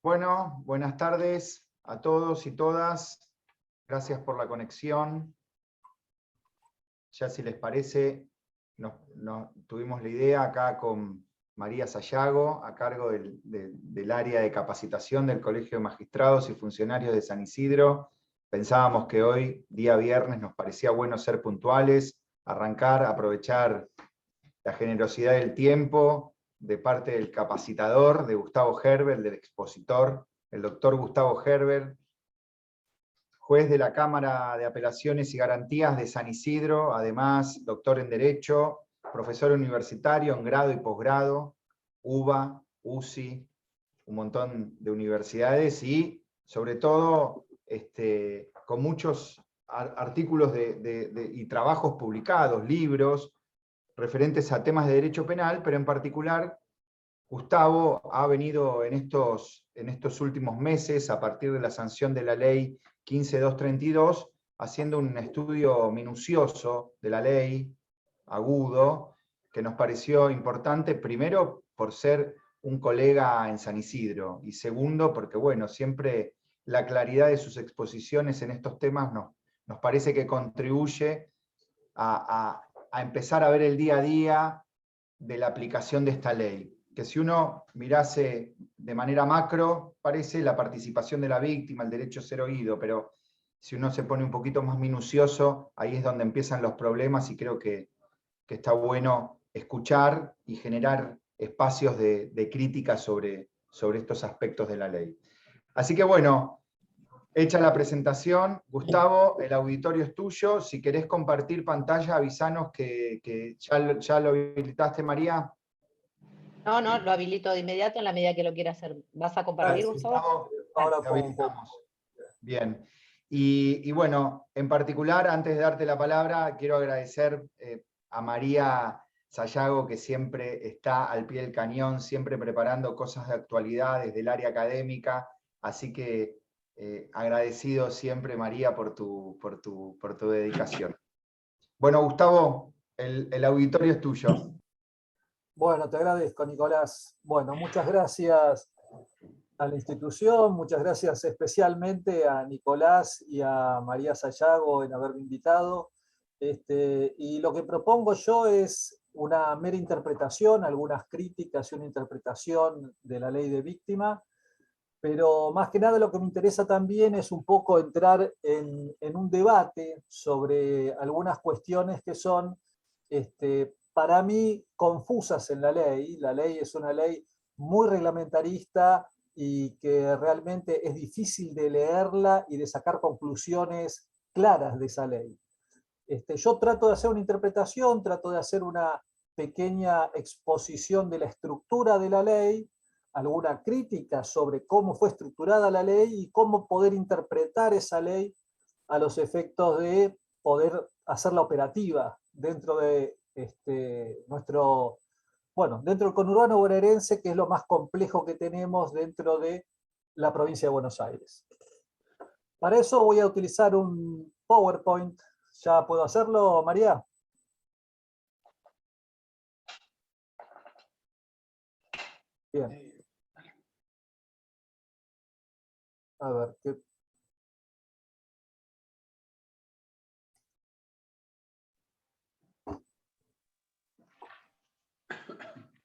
Bueno, buenas tardes a todos y todas. Gracias por la conexión. Ya si les parece, tuvimos la idea acá con María Sayago, a cargo del área de capacitación del Colegio de Magistrados y Funcionarios de San Isidro. Pensábamos que hoy, día viernes, nos parecía bueno ser puntuales, arrancar, aprovechar la generosidad del tiempo de parte del capacitador, de Gustavo Herbert, del expositor, el doctor Gustavo Herbert, juez de la Cámara de Apelaciones y Garantías de San Isidro, además doctor en Derecho, profesor universitario en grado y posgrado, UBA, UCI, un montón de universidades y sobre todo con muchos artículos y trabajos publicados, libros, referentes a temas de derecho penal, pero en particular Gustavo ha venido en estos últimos meses, a partir de la sanción de la ley 15232, haciendo un estudio minucioso de la ley, agudo, que nos pareció importante, primero por ser un colega en San Isidro, y segundo porque, bueno, siempre la claridad de sus exposiciones en estos temas nos parece que contribuye a empezar a ver el día a día de la aplicación de esta ley, que si uno mirase de manera macro, parece la participación de la víctima, el derecho a ser oído, pero si uno se pone un poquito más minucioso, ahí es donde empiezan los problemas y creo que está bueno escuchar y generar espacios de crítica sobre estos aspectos de la ley. Así que bueno, hecha la presentación, Gustavo, el auditorio es tuyo. Si querés compartir pantalla, avisanos que ya lo habilitaste, María. No, lo habilito de inmediato en la medida que lo quiera hacer. ¿Vas a compartir, Gracias, Gustavo? Gustavo. Ahora Te habilitamos. Bien. Y bueno, en particular, antes de darte la palabra, quiero agradecer a María Sayago, que siempre está al pie del cañón, siempre preparando cosas de actualidad desde el área académica. Así que agradecido siempre, María, por tu dedicación. Bueno, Gustavo, el auditorio es tuyo. Bueno, te agradezco, Nicolás. Bueno, muchas gracias a la institución, muchas gracias especialmente a Nicolás y a María Sayago en haberme invitado. Y lo que propongo yo es una mera interpretación, algunas críticas y una interpretación de la ley de víctima, pero más que nada lo que me interesa también es un poco entrar en un debate sobre algunas cuestiones que son, para mí, confusas en la ley. La ley es una ley muy reglamentarista y que realmente es difícil de leerla y de sacar conclusiones claras de esa ley. Yo trato de hacer una interpretación, trato de hacer una pequeña exposición de la estructura de la ley, alguna crítica sobre cómo fue estructurada la ley y cómo poder interpretar esa ley a los efectos de poder hacerla operativa dentro de dentro del conurbano bonaerense, que es lo más complejo que tenemos dentro de la provincia de Buenos Aires. Para eso voy a utilizar un PowerPoint. ¿Ya puedo hacerlo, María? Bien. A ver,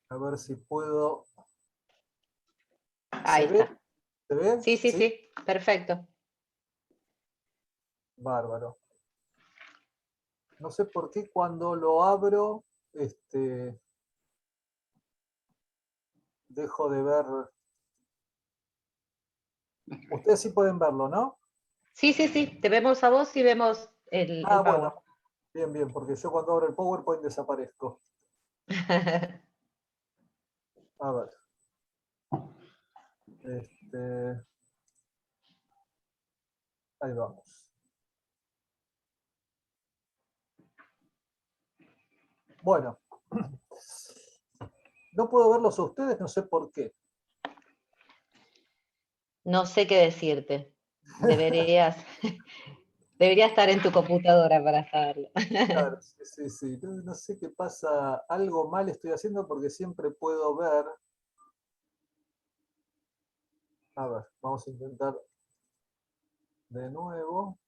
a ver si puedo. Ahí está. ¿Se ve? Sí, perfecto. Bárbaro. No sé por qué cuando lo abro, dejo de ver. Ustedes sí pueden verlo, ¿no? Sí, te vemos a vos y vemos el Power. Bueno, bien, porque yo cuando abro el PowerPoint desaparezco. A ver. Ahí vamos. Bueno. No puedo verlos a ustedes, no sé por qué. No sé qué decirte. Debería estar en tu computadora para saberlo. Claro, sí. No sé qué pasa. Algo mal estoy haciendo porque siempre puedo ver. A ver, vamos a intentar de nuevo.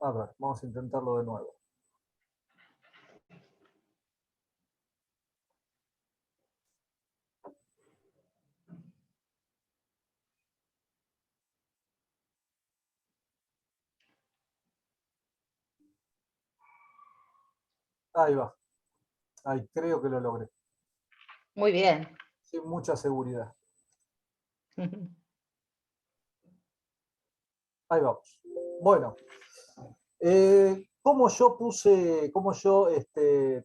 A ver, vamos a intentarlo de nuevo. Ahí va. Ahí creo que lo logré. Muy bien. Sin mucha seguridad. Ahí vamos. Bueno, ¿cómo yo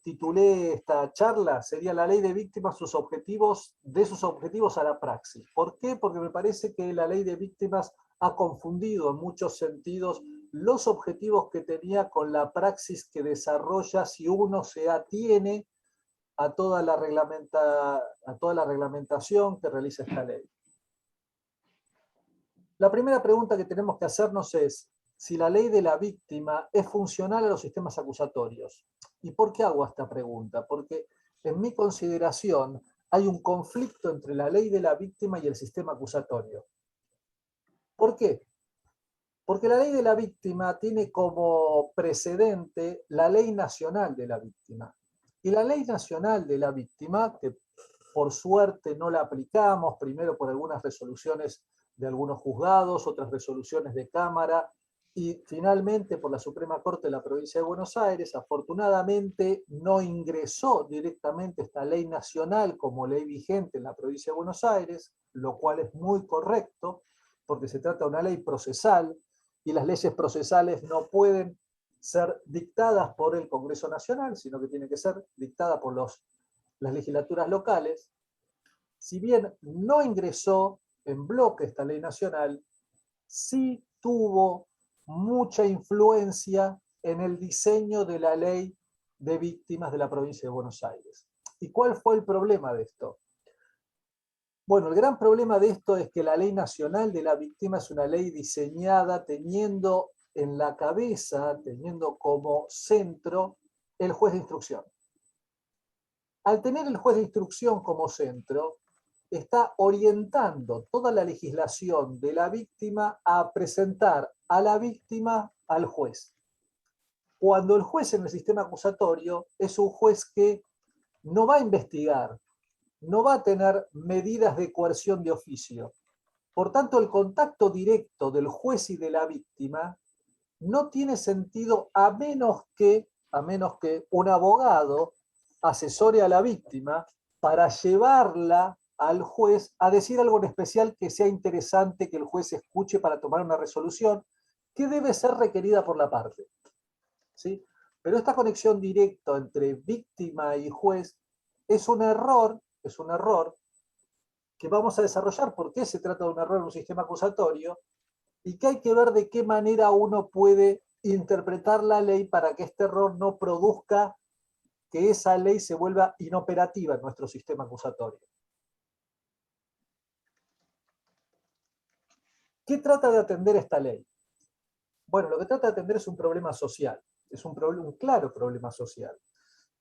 titulé esta charla? Sería la ley de víctimas, de sus objetivos a la praxis. ¿Por qué? Porque me parece que la ley de víctimas ha confundido en muchos sentidos los objetivos que tenía con la praxis que desarrolla si uno se atiene a toda la reglamentación que realiza esta ley. La primera pregunta que tenemos que hacernos es si la ley de la víctima es funcional a los sistemas acusatorios. ¿Y por qué hago esta pregunta? Porque en mi consideración hay un conflicto entre la ley de la víctima y el sistema acusatorio. ¿Por qué? Porque la ley de la víctima tiene como precedente la ley nacional de la víctima. Y la ley nacional de la víctima, que por suerte no la aplicamos, primero por algunas resoluciones de algunos juzgados, otras resoluciones de Cámara, y finalmente por la Suprema Corte de la Provincia de Buenos Aires, afortunadamente no ingresó directamente esta ley nacional como ley vigente en la Provincia de Buenos Aires, lo cual es muy correcto, porque se trata de una ley procesal, y las leyes procesales no pueden ser dictadas por el Congreso Nacional, sino que tienen que ser dictadas por las legislaturas locales. Si bien no ingresó en bloque esta ley nacional, sí tuvo mucha influencia en el diseño de la ley de víctimas de la provincia de Buenos Aires. ¿Y cuál fue el problema de esto? Bueno, el gran problema de esto es que la ley nacional de la víctima es una ley diseñada teniendo en la cabeza, teniendo como centro el juez de instrucción. Al tener el juez de instrucción como centro, está orientando toda la legislación de la víctima a presentar a la víctima al juez. Cuando el juez en el sistema acusatorio es un juez que no va a investigar, no va a tener medidas de coerción de oficio. Por tanto, el contacto directo del juez y de la víctima no tiene sentido a menos que un abogado asesore a la víctima para llevarla al juez a decir algo en especial que sea interesante que el juez escuche para tomar una resolución que debe ser requerida por la parte. ¿Sí? Pero esta conexión directa entre víctima y juez es un error que vamos a desarrollar porque se trata de un error en un sistema acusatorio y que hay que ver de qué manera uno puede interpretar la ley para que este error no produzca que esa ley se vuelva inoperativa en nuestro sistema acusatorio. ¿Qué trata de atender esta ley? Bueno, lo que trata de atender es un problema social, es un claro problema social,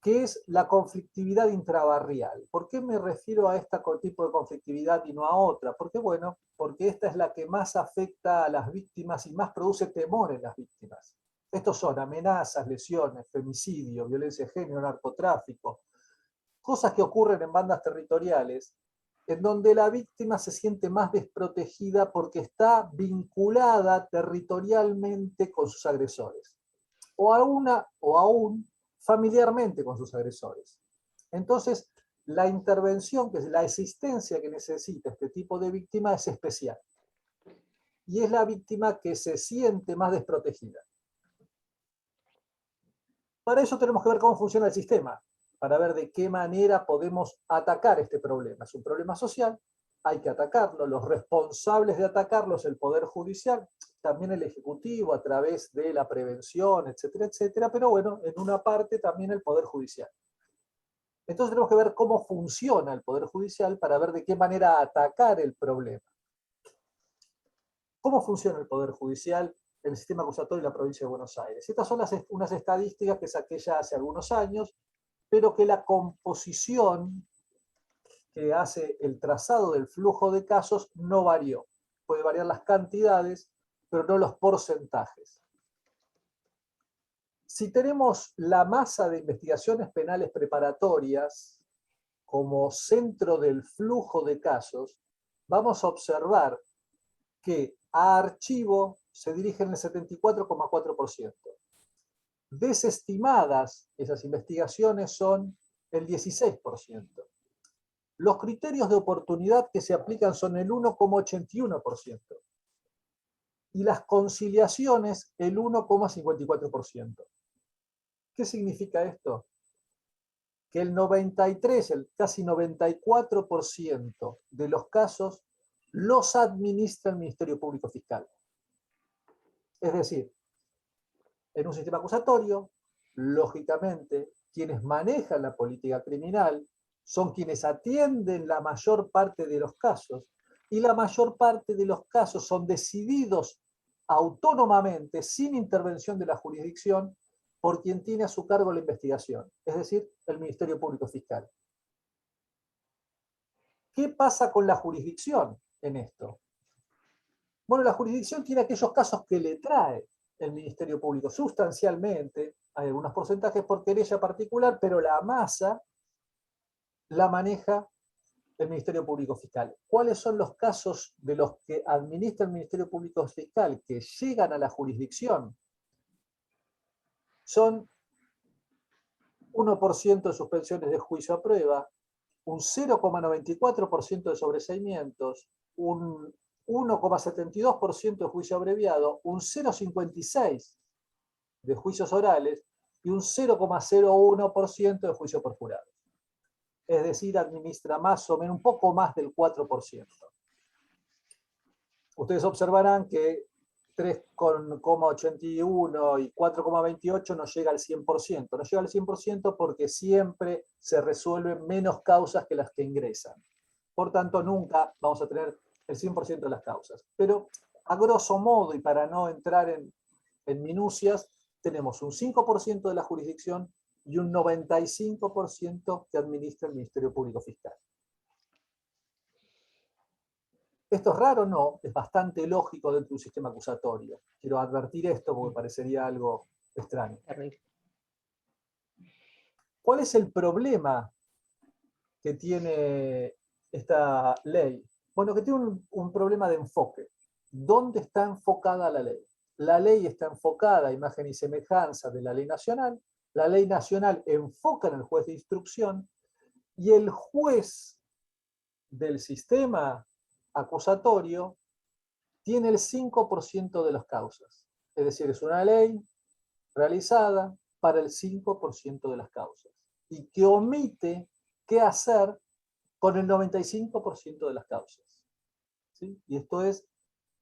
que es la conflictividad intrabarrial. ¿Por qué me refiero a este tipo de conflictividad y no a otra? Porque, bueno, porque esta es la que más afecta a las víctimas y más produce temor en las víctimas. Estos son amenazas, lesiones, femicidio, violencia de género, narcotráfico, cosas que ocurren en bandas territoriales, en donde la víctima se siente más desprotegida porque está vinculada territorialmente con sus agresores, o aún familiarmente con sus agresores. Entonces, la intervención, que es la existencia que necesita este tipo de víctima, es especial. Y es la víctima que se siente más desprotegida. Para eso tenemos que ver cómo funciona el sistema, para ver de qué manera podemos atacar este problema. Es un problema social, hay que atacarlo. Los responsables de atacarlo es el Poder Judicial, también el Ejecutivo a través de la prevención, etcétera, etcétera, pero bueno, en una parte también el Poder Judicial. Entonces tenemos que ver cómo funciona el Poder Judicial para ver de qué manera atacar el problema. ¿Cómo funciona el Poder Judicial el sistema acusatorio de la provincia de Buenos Aires. Estas son unas estadísticas que saqué ya hace algunos años, pero que la composición que hace el trazado del flujo de casos no varió. Puede variar las cantidades, pero no los porcentajes. Si tenemos la masa de investigaciones penales preparatorias como centro del flujo de casos, vamos a observar que a archivo se dirigen el 74,4%. Desestimadas esas investigaciones son el 16%. Los criterios de oportunidad que se aplican son el 1,81%. Y las conciliaciones el 1,54%. ¿Qué significa esto? Que el 93, el casi 94% de los casos los administra el Ministerio Público Fiscal. Es decir, en un sistema acusatorio, lógicamente, quienes manejan la política criminal son quienes atienden la mayor parte de los casos, y la mayor parte de los casos son decididos autónomamente, sin intervención de la jurisdicción, por quien tiene a su cargo la investigación, es decir, el Ministerio Público Fiscal. ¿Qué pasa con la jurisdicción en esto? Bueno, la jurisdicción tiene aquellos casos que le trae el Ministerio Público sustancialmente, hay algunos porcentajes por querella particular, pero la masa la maneja el Ministerio Público Fiscal. ¿Cuáles son los casos de los que administra el Ministerio Público Fiscal que llegan a la jurisdicción? Son 1% de suspensiones de juicio a prueba, un 0,94% de sobreseimientos, un 1,72% de juicio abreviado, un 0,56% de juicios orales y un 0,01% de juicio por jurado. Es decir, administra más o menos un poco más del 4%. Ustedes observarán que 3,81 y 4,28 no llega al 100%. No llega al 100% porque siempre se resuelven menos causas que las que ingresan. Por tanto, nunca vamos a tener el 100% de las causas. Pero a grosso modo, y para no entrar en minucias, tenemos un 5% de la jurisdicción y un 95% que administra el Ministerio Público Fiscal. ¿Esto es raro? No, es bastante lógico dentro de un sistema acusatorio. Quiero advertir esto porque parecería algo extraño. ¿Cuál es el problema que tiene esta ley? Bueno, que tiene un problema de enfoque. ¿Dónde está enfocada la ley? La ley está enfocada a imagen y semejanza de la ley nacional. La ley nacional enfoca en el juez de instrucción y el juez del sistema acusatorio tiene el 5% de las causas. Es decir, es una ley realizada para el 5% de las causas y que omite qué hacer con el 95% de las causas. ¿Sí? Y esto es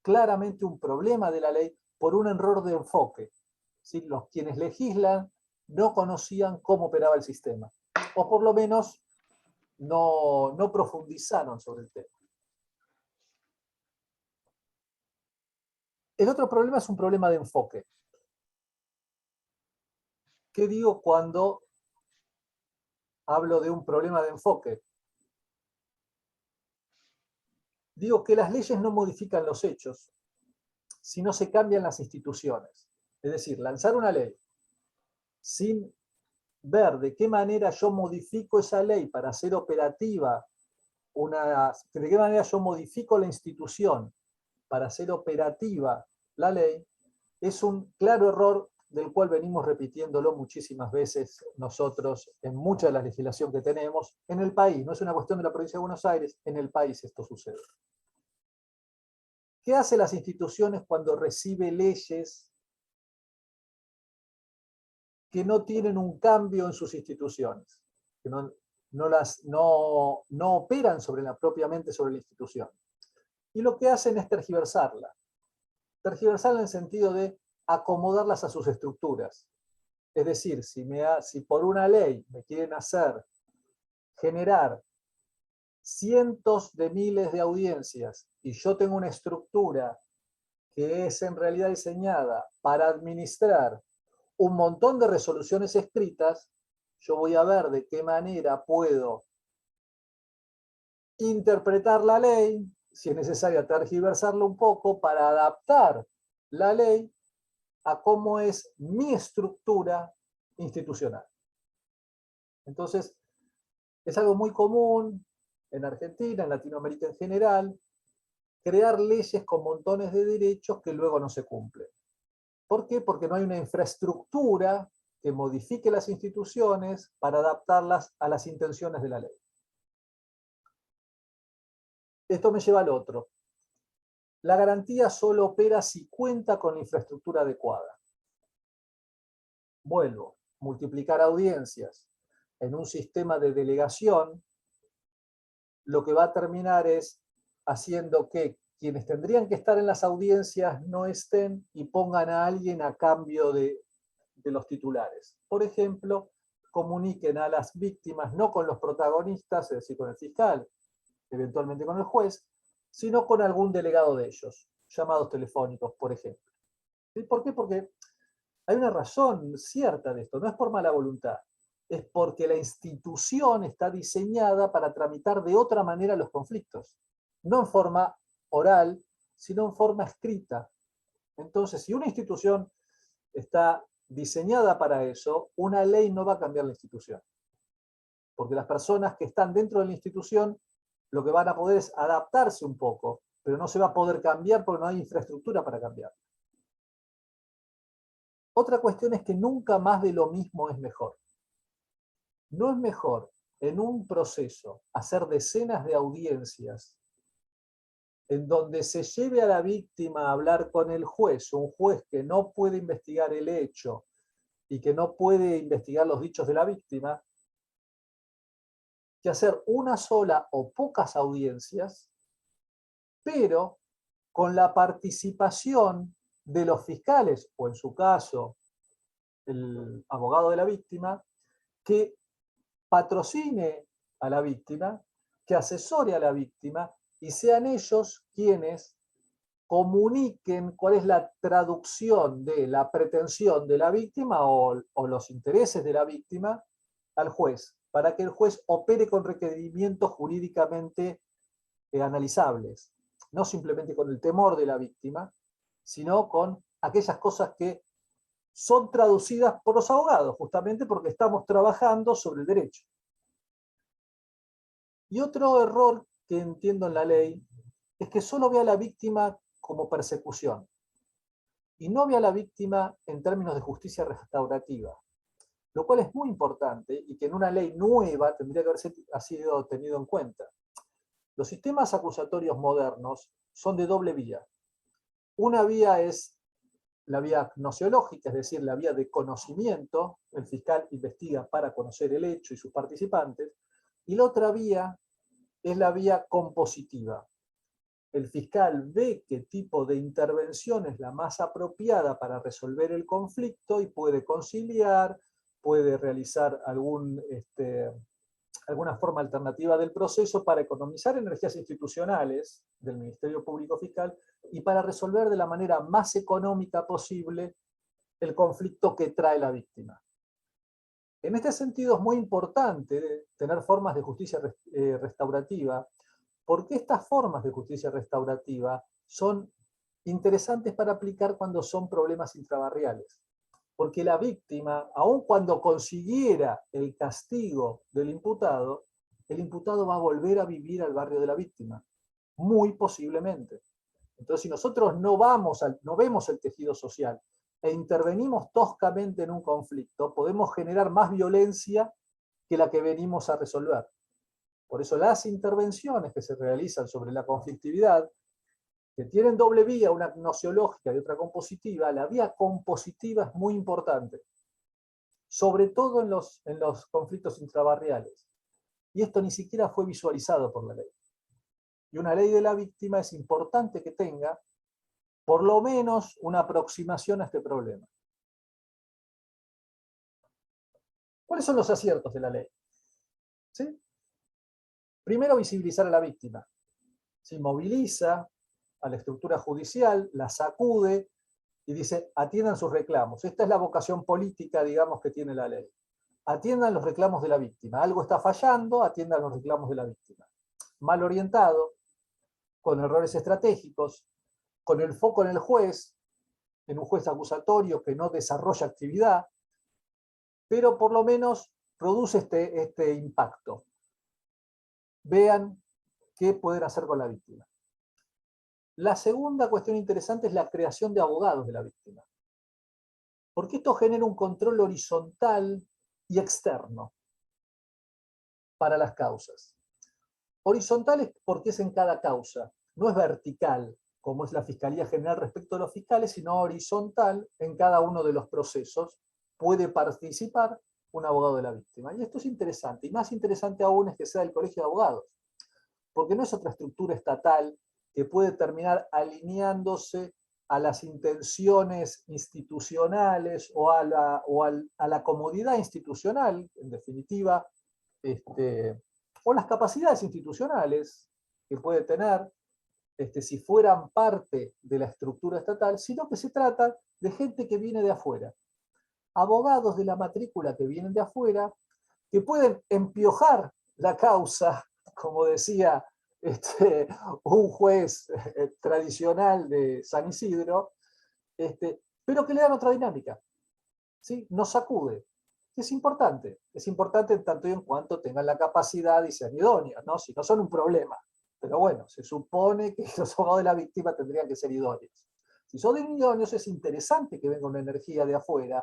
claramente un problema de la ley por un error de enfoque. ¿Sí? Los quienes legislan no conocían cómo operaba el sistema, o por lo menos no profundizaron sobre el tema. El otro problema es un problema de enfoque. ¿Qué digo cuando hablo de un problema de enfoque? Digo que las leyes no modifican los hechos, sino se cambian las instituciones. Es decir, lanzar una ley sin ver de qué manera yo modifico esa ley para hacer operativa, de qué manera yo modifico la institución para hacer operativa la ley, es un claro error del cual venimos repitiéndolo muchísimas veces nosotros en mucha de la legislación que tenemos en el país. No es una cuestión de la provincia de Buenos Aires, en el país esto sucede. ¿Qué hacen las instituciones cuando recibe leyes que no tienen un cambio en sus instituciones? Que no operan propiamente sobre la institución. Y lo que hacen es tergiversarla. Tergiversarla en el sentido de acomodarlas a sus estructuras. Es decir, si por una ley me quieren hacer generar cientos de miles de audiencias y yo tengo una estructura que es en realidad diseñada para administrar un montón de resoluciones escritas, yo voy a ver de qué manera puedo interpretar la ley, si es necesario tergiversarlo un poco para adaptar la ley a cómo es mi estructura institucional. Entonces, es algo muy común en Argentina, en Latinoamérica en general, crear leyes con montones de derechos que luego no se cumplen. ¿Por qué? Porque no hay una infraestructura que modifique las instituciones para adaptarlas a las intenciones de la ley. Esto me lleva al otro. La garantía solo opera si cuenta con la infraestructura adecuada. Vuelvo, multiplicar audiencias en un sistema de delegación, lo que va a terminar es haciendo que quienes tendrían que estar en las audiencias no estén y pongan a alguien a cambio de los titulares. Por ejemplo, comuniquen a las víctimas no con los protagonistas, es decir, con el fiscal, eventualmente con el juez, sino con algún delegado de ellos, llamados telefónicos, por ejemplo. ¿Sí? ¿Por qué? Porque hay una razón cierta de esto, no es por mala voluntad, es porque la institución está diseñada para tramitar de otra manera los conflictos, no en forma oral, sino en forma escrita. Entonces, si una institución está diseñada para eso, una ley no va a cambiar la institución. Porque las personas que están dentro de la institución lo que van a poder es adaptarse un poco, pero no se va a poder cambiar porque no hay infraestructura para cambiar. Otra cuestión es que nunca más de lo mismo es mejor. No es mejor en un proceso hacer decenas de audiencias en donde se lleve a la víctima a hablar con el juez, un juez que no puede investigar el hecho y que no puede investigar los dichos de la víctima, que hacer una sola o pocas audiencias, pero con la participación de los fiscales, o en su caso, el abogado de la víctima, que patrocine a la víctima, que asesore a la víctima, y sean ellos quienes comuniquen cuál es la traducción de la pretensión de la víctima o los intereses de la víctima al juez, para que el juez opere con requerimientos jurídicamente analizables, no simplemente con el temor de la víctima, sino con aquellas cosas que son traducidas por los abogados, justamente porque estamos trabajando sobre el derecho. Y otro error que entiendo en la ley es que solo ve a la víctima como persecución y no ve a la víctima en términos de justicia restaurativa, lo cual es muy importante y que en una ley nueva tendría que haber sido tenido en cuenta. Los sistemas acusatorios modernos son de doble vía. Una vía es la vía gnoseológica, es decir, la vía de conocimiento, el fiscal investiga para conocer el hecho y sus participantes, y la otra vía es la vía compositiva. El fiscal ve qué tipo de intervención es la más apropiada para resolver el conflicto y puede conciliar, puede realizar alguna forma alternativa del proceso para economizar energías institucionales del Ministerio Público Fiscal y para resolver de la manera más económica posible el conflicto que trae la víctima. En este sentido es muy importante tener formas de justicia restaurativa, porque estas formas de justicia restaurativa son interesantes para aplicar cuando son problemas intrabarriales. Porque la víctima, aun cuando consiguiera el castigo del imputado, el imputado va a volver a vivir al barrio de la víctima, muy posiblemente. Entonces, si nosotros no vemos el tejido social e intervenimos toscamente en un conflicto, podemos generar más violencia que la que venimos a resolver. Por eso las intervenciones que se realizan sobre la conflictividad, que tienen doble vía, una gnoseológica y otra compositiva, la vía compositiva es muy importante, sobre todo en los conflictos intrabarriales. Y esto ni siquiera fue visualizado por la ley. Y una ley de la víctima es importante que tenga por lo menos una aproximación a este problema. ¿Cuáles son los aciertos de la ley? ¿Sí? Primero, visibilizar a la víctima. Se moviliza a la estructura judicial, la sacude y dice, atiendan sus reclamos. Esta es la vocación política, digamos, que tiene la ley. Atiendan los reclamos de la víctima. Algo está fallando, atiendan los reclamos de la víctima. Mal orientado, con errores estratégicos, con el foco en el juez, en un juez acusatorio que no desarrolla actividad, pero por lo menos produce este impacto. Vean qué pueden hacer con la víctima. La segunda cuestión interesante es la creación de abogados de la víctima. Porque esto genera un control horizontal y externo para las causas. Horizontal es porque es en cada causa, no es vertical, como es la Fiscalía General respecto a los fiscales, sino horizontal en cada uno de los procesos. Puede participar un abogado de la víctima. Y esto es interesante, y más interesante aún es que sea el Colegio de Abogados, porque no es otra estructura estatal que puede terminar alineándose a las intenciones institucionales o a la comodidad institucional, en definitiva, o las capacidades institucionales que puede tener si fueran parte de la estructura estatal, sino que se trata de gente que viene de afuera. Abogados de la matrícula que vienen de afuera, que pueden empiojar la causa, como decía un juez tradicional de San Isidro, pero que le dan otra dinámica, ¿sí? Nos sacude. Es importante en tanto y en cuanto tengan la capacidad y sean idóneos, ¿no? Si no son un problema. Pero bueno, se supone que los abogados de la víctima tendrían que ser idóneos. Si son idóneos, es interesante que venga una energía de afuera,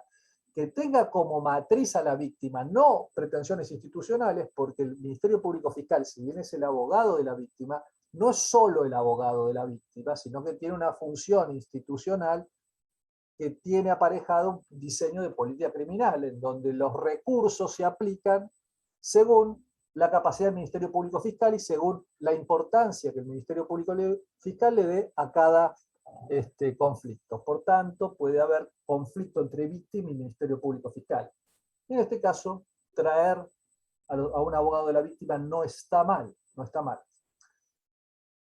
que tenga como matriz a la víctima, no pretensiones institucionales, porque el Ministerio Público Fiscal, si bien es el abogado de la víctima, no es solo el abogado de la víctima, sino que tiene una función institucional que tiene aparejado un diseño de política criminal, en donde los recursos se aplican según la capacidad del Ministerio Público Fiscal y según la importancia que el Ministerio Público Fiscal le dé a cada conflicto. Por tanto, puede haber conflicto entre víctima y Ministerio Público Fiscal. En este caso, traer a un abogado de la víctima no está mal, no está mal.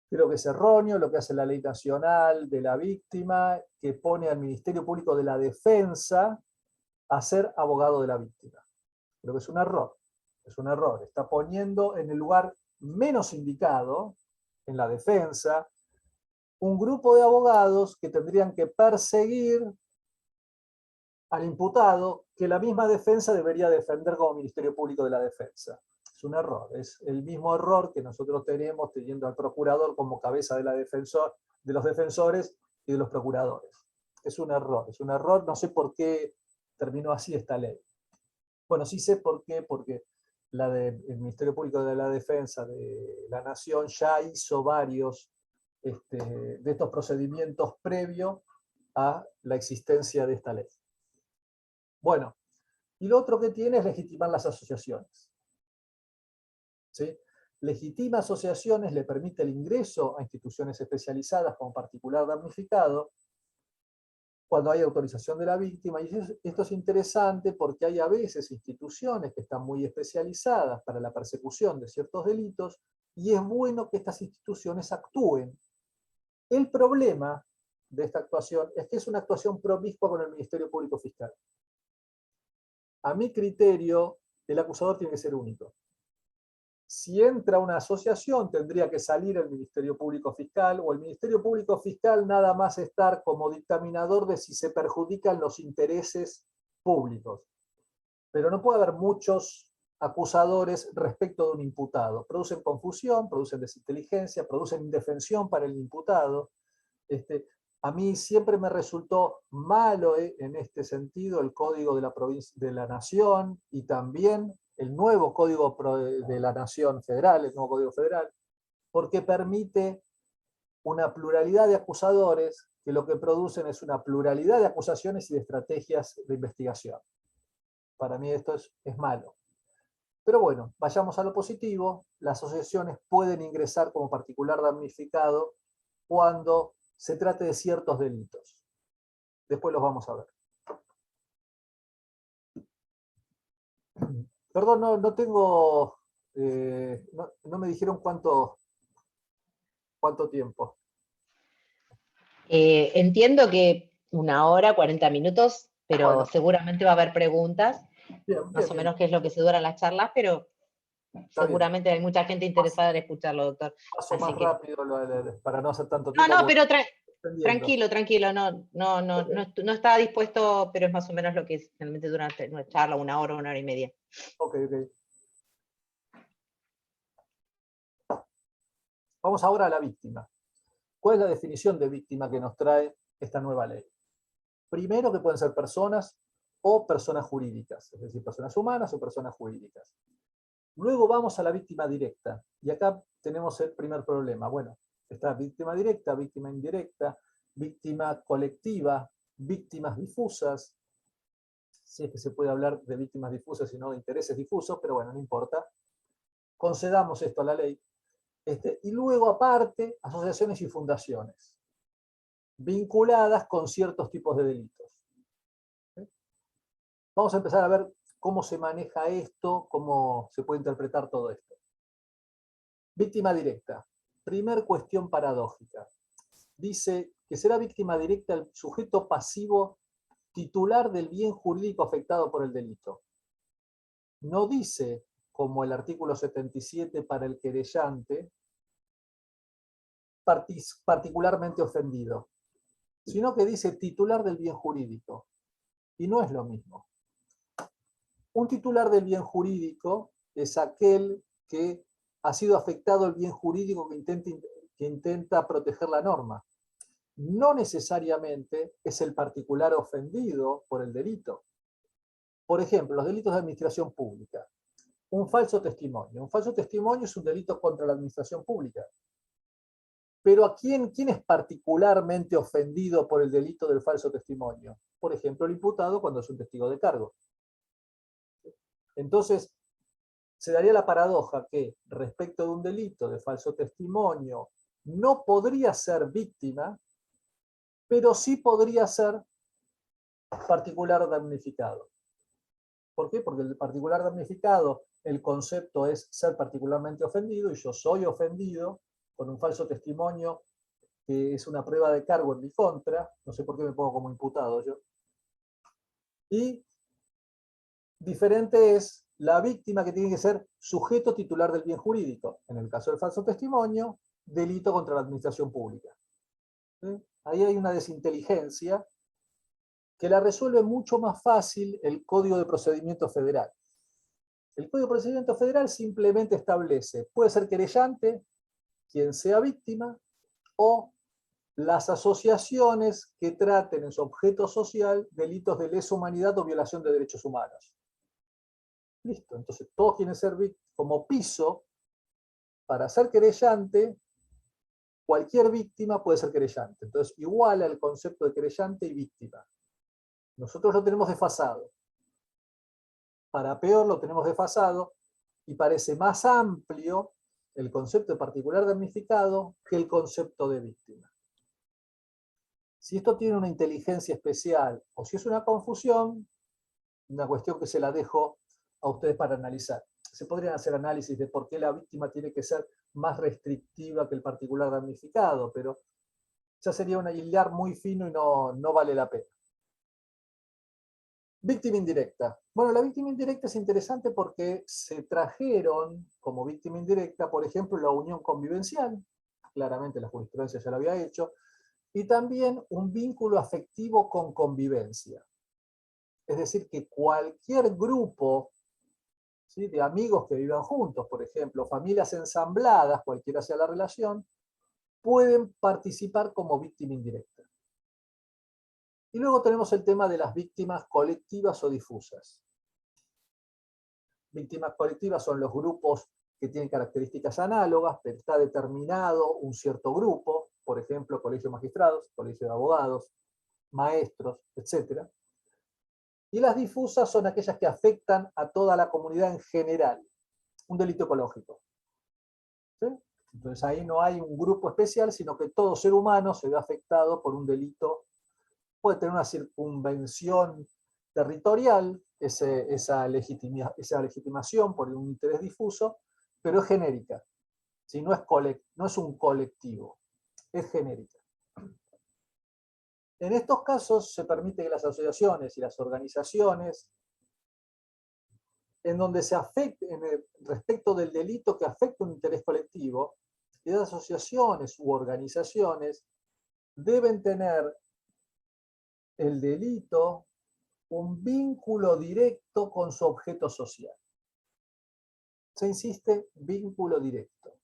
Creo que es erróneo lo que hace la Ley Nacional de la Víctima, que pone al Ministerio Público de la Defensa a ser abogado de la víctima. Creo que es un error. Es un error. Está poniendo en el lugar menos indicado, en la defensa, un grupo de abogados que tendrían que perseguir al imputado que la misma defensa debería defender como Ministerio Público de la Defensa. Es un error. Es el mismo error que nosotros tenemos teniendo al procurador como cabeza de los defensores y de los procuradores. Es un error, es un error. No sé por qué terminó así esta ley. Bueno, sí sé por qué, porque el Ministerio Público de la Defensa de la Nación ya hizo varios de estos procedimientos previo a la existencia de esta ley. Bueno, y lo otro que tiene es legitimar las asociaciones. ¿Sí? Legitima asociaciones, le permite el ingreso a instituciones especializadas como particular damnificado, cuando hay autorización de la víctima, y esto es interesante porque hay a veces instituciones que están muy especializadas para la persecución de ciertos delitos, y es bueno que estas instituciones actúen. El problema de esta actuación es que es una actuación promiscua con el Ministerio Público Fiscal. A mi criterio, el acusador tiene que ser único. Si entra una asociación, tendría que salir el Ministerio Público Fiscal, o el Ministerio Público Fiscal nada más estar como dictaminador de si se perjudican los intereses públicos. Pero no puede haber muchos acusadores respecto de un imputado. Producen confusión, producen desinteligencia, producen indefensión para el imputado. A mí siempre me resultó malo en este sentido el Código de la Provincia de la Nación y también el nuevo Código de la Nación Federal, el nuevo Código Federal, porque permite una pluralidad de acusadores que lo que producen es una pluralidad de acusaciones y de estrategias de investigación. Para mí esto es malo. Pero bueno, vayamos a lo positivo. Las asociaciones pueden ingresar como particular damnificado cuando se trate de ciertos delitos. Después los vamos a ver. Perdón, no tengo... no me dijeron cuánto tiempo. Entiendo que 1 hora, 40 minutos, pero Bueno. seguramente va a haber preguntas, Bien, más bien, o bien. menos que es lo que se duran las charlas, pero Está bien. seguramente hay mucha gente interesada en escucharlo, doctor. Paso Así más que... rápido para no hacer tanto No, tiempo. no, pero Entendiendo. tranquilo, Ok. no está dispuesto, pero es más o menos lo que generalmente dura una charla, 1 hora y media. Ok. Vamos ahora a la víctima. ¿Cuál es la definición de víctima que nos trae esta nueva ley? Primero, que pueden ser personas o personas jurídicas, es decir, personas humanas o personas jurídicas. Luego vamos a la víctima directa, y acá tenemos el primer problema. Bueno, está víctima directa, víctima indirecta, víctima colectiva, víctimas difusas, si es que se puede hablar de víctimas difusas y no de intereses difusos, pero bueno, no importa. Concedamos esto a la ley. Y luego, aparte, asociaciones y fundaciones, vinculadas con ciertos tipos de delitos. Vamos a empezar a ver cómo se maneja esto, cómo se puede interpretar todo esto. Víctima directa. Primer cuestión paradójica. Dice que será víctima directa el sujeto pasivo titular del bien jurídico afectado por el delito. No dice, como el artículo 77 para el querellante, particularmente ofendido, sino que dice titular del bien jurídico. Y no es lo mismo. Un titular del bien jurídico es aquel que ha sido afectado el bien jurídico que intenta proteger la norma. No necesariamente es el particular ofendido por el delito. Por ejemplo, los delitos de administración pública. Un falso testimonio. Un falso testimonio es un delito contra la administración pública. Pero ¿quién es particularmente ofendido por el delito del falso testimonio? Por ejemplo, el imputado cuando es un testigo de cargo. Entonces, se daría la paradoja que respecto de un delito de falso testimonio no podría ser víctima, pero sí podría ser particular damnificado. ¿Por qué? Porque el particular damnificado, el concepto es ser particularmente ofendido, y yo soy ofendido con un falso testimonio que es una prueba de cargo en mi contra, no sé por qué me pongo como imputado yo. Y diferente es la víctima, que tiene que ser sujeto titular del bien jurídico. En el caso del falso testimonio, delito contra la administración pública. ¿Sí? Ahí hay una desinteligencia que la resuelve mucho más fácil el Código de Procedimiento Federal. El Código de Procedimiento Federal simplemente establece, puede ser querellante, quien sea víctima, o las asociaciones que traten en su objeto social delitos de lesa humanidad o violación de derechos humanos. Listo, entonces todos quieren ser como piso para ser querellante. Cualquier víctima puede ser querellante. Entonces iguala el concepto de querellante y víctima. Nosotros lo tenemos desfasado. Para peor lo tenemos desfasado, y parece más amplio el concepto de particular damnificado que el concepto de víctima. Si esto tiene una inteligencia especial o si es una confusión, una cuestión que se la dejo a ustedes para analizar. Se podrían hacer análisis de por qué la víctima tiene que ser más restrictiva que el particular damnificado, pero ya sería un hilar muy fino y no vale la pena. Víctima indirecta. Bueno, la víctima indirecta es interesante porque se trajeron como víctima indirecta, por ejemplo, la unión convivencial, claramente la jurisprudencia ya lo había hecho, y también un vínculo afectivo con convivencia. Es decir, que cualquier grupo, ¿sí?, de amigos que vivan juntos, por ejemplo, familias ensambladas, cualquiera sea la relación, pueden participar como víctima indirecta. Y luego tenemos el tema de las víctimas colectivas o difusas. Víctimas colectivas son los grupos que tienen características análogas, pero está determinado un cierto grupo, por ejemplo, colegio de magistrados, colegio de abogados, maestros, etc. Y las difusas son aquellas que afectan a toda la comunidad en general, un delito ecológico. ¿Sí? Entonces ahí no hay un grupo especial, sino que todo ser humano se ve afectado por un delito. Puede tener una circunvención territorial, esa legitimación por un interés difuso, pero es genérica. Si no es un colectivo, es genérica. En estos casos se permite que las asociaciones y las organizaciones, en donde se afecte, respecto del delito que afecta un interés colectivo, las asociaciones u organizaciones deben tener el delito un vínculo directo con su objeto social. Se insiste, vínculo directo.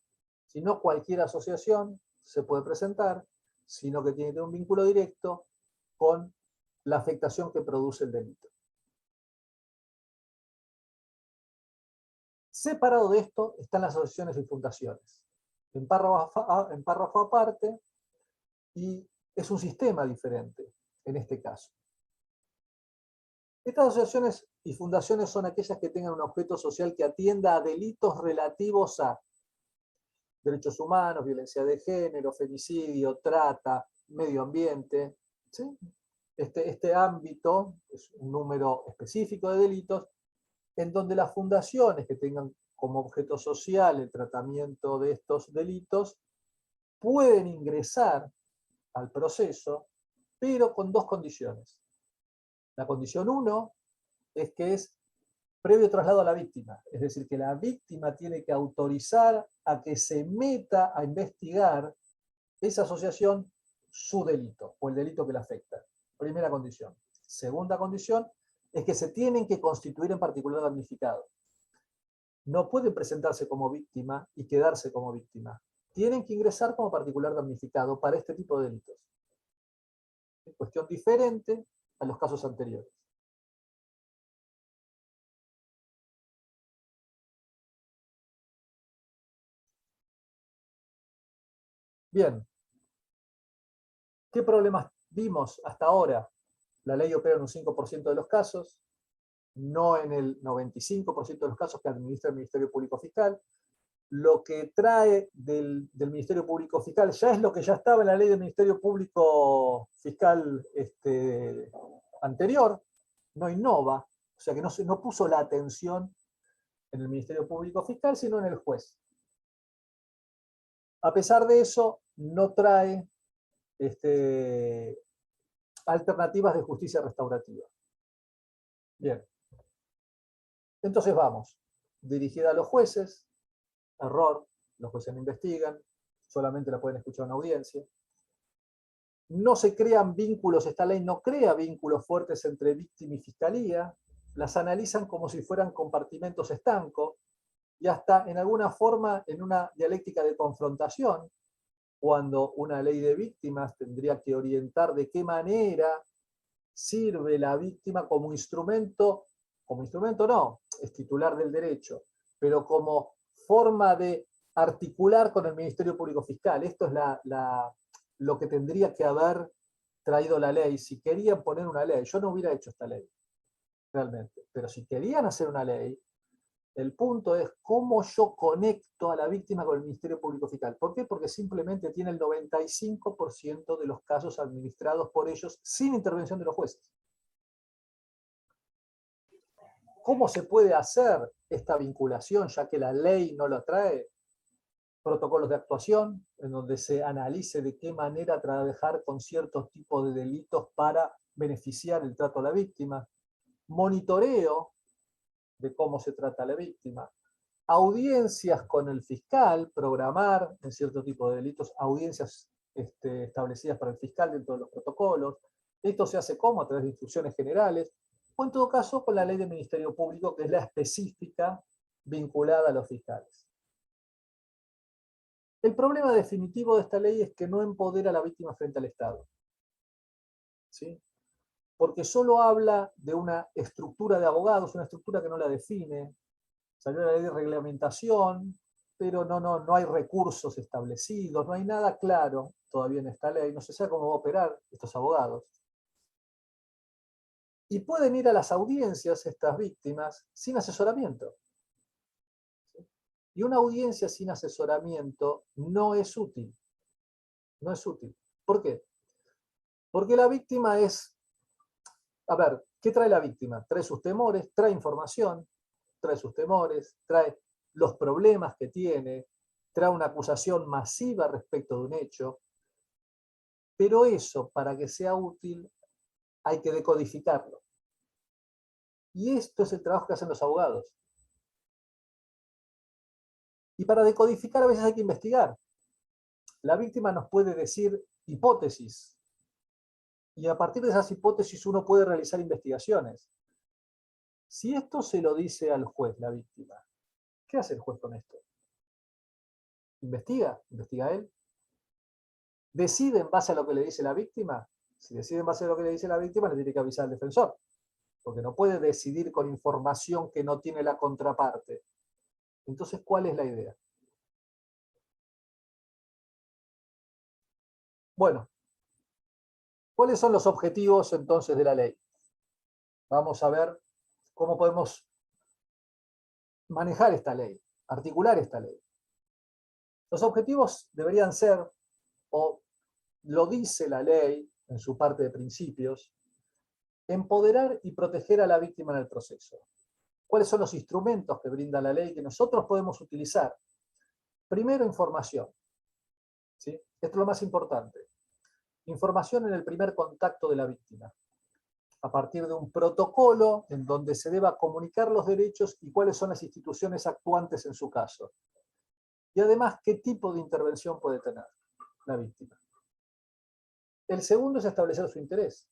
Si no, cualquier asociación se puede presentar, sino que tiene que tener un vínculo directo con la afectación que produce el delito. Separado de esto están las asociaciones y fundaciones. En párrafo aparte, y es un sistema diferente en este caso. Estas asociaciones y fundaciones son aquellas que tengan un objeto social que atienda a delitos relativos a derechos humanos, violencia de género, femicidio, trata, medio ambiente. ¿Sí? Este ámbito es un número específico de delitos en donde las fundaciones que tengan como objeto social el tratamiento de estos delitos pueden ingresar al proceso, pero con dos condiciones. La condición 1 es que es previo traslado a la víctima, es decir, que la víctima tiene que autorizar a que se meta a investigar esa asociación su delito o el delito que le afecta. Primera condición. Segunda condición es que se tienen que constituir en particular damnificado. No pueden presentarse como víctima y quedarse como víctima. Tienen que ingresar como particular damnificado para este tipo de delitos. Es cuestión diferente a los casos anteriores. Bien. ¿Qué problemas vimos hasta ahora? La ley opera en un 5% de los casos, no en el 95% de los casos que administra el Ministerio Público Fiscal. Lo que trae del Ministerio Público Fiscal ya es lo que ya estaba en la ley del Ministerio Público Fiscal anterior, no innova, o sea que no puso la atención en el Ministerio Público Fiscal, sino en el juez. A pesar de eso, no trae alternativas de justicia restaurativa. Bien. Entonces vamos, dirigida a los jueces, error, los jueces no investigan, solamente la pueden escuchar en audiencia. No se crean vínculos, esta ley no crea vínculos fuertes entre víctima y fiscalía, las analizan como si fueran compartimentos estancos, y hasta en alguna forma en una dialéctica de confrontación, cuando una ley de víctimas tendría que orientar de qué manera sirve la víctima como instrumento no, es titular del derecho, pero como forma de articular con el Ministerio Público Fiscal. Esto es lo que tendría que haber traído la ley. Si querían poner una ley, yo no hubiera hecho esta ley, realmente, pero si querían hacer una ley, el punto es cómo yo conecto a la víctima con el Ministerio Público Fiscal. ¿Por qué? Porque simplemente tiene el 95% de los casos administrados por ellos sin intervención de los jueces. ¿Cómo se puede hacer esta vinculación, ya que la ley no lo trae? Protocolos de actuación, en donde se analice de qué manera trabajar con ciertos tipos de delitos para beneficiar el trato a la víctima. Monitoreo de cómo se trata a la víctima. Audiencias con el fiscal, programar en cierto tipo de delitos, audiencias establecidas para el fiscal dentro de los protocolos. Esto se hace como a través de instrucciones generales, o en todo caso con la ley del Ministerio Público, que es la específica vinculada a los fiscales. El problema definitivo de esta ley es que no empodera a la víctima frente al Estado. ¿Sí? Porque solo habla de una estructura de abogados, una estructura que no la define. Salió la ley de reglamentación, pero no hay recursos establecidos, no hay nada claro todavía en esta ley, no se sabe cómo va a operar estos abogados. Y pueden ir a las audiencias estas víctimas sin asesoramiento. Y una audiencia sin asesoramiento no es útil. No es útil. ¿Por qué? Porque la víctima es... A ver, ¿qué trae la víctima? Trae sus temores, trae información, trae sus temores, trae los problemas que tiene, trae una acusación masiva respecto de un hecho, Pero eso, para que sea útil, hay que decodificarlo. Y esto es el trabajo que hacen los abogados. Y para decodificar a veces hay que investigar. La víctima nos puede decir hipótesis. Y a partir de esas hipótesis uno puede realizar investigaciones. Si esto se lo dice al juez, la víctima, ¿qué hace el juez con esto? ¿Investiga él? ¿Decide en base a lo que le dice la víctima? Si decide en base a lo que le dice la víctima, le tiene que avisar al defensor. Porque no puede decidir con información que no tiene la contraparte. Entonces, ¿cuál es la idea? Bueno, ¿cuáles son los objetivos entonces de la ley? Vamos a ver cómo podemos manejar esta ley, articular esta ley. Los objetivos deberían ser, o lo dice la ley en su parte de principios, empoderar y proteger a la víctima en el proceso. ¿Cuáles son los instrumentos que brinda la ley que nosotros podemos utilizar? Primero, información. ¿Sí? Esto es lo más importante. Información en el primer contacto de la víctima, a partir de un protocolo en donde se deba comunicar los derechos y cuáles son las instituciones actuantes en su caso. Y además, qué tipo de intervención puede tener la víctima. El segundo es establecer su interés.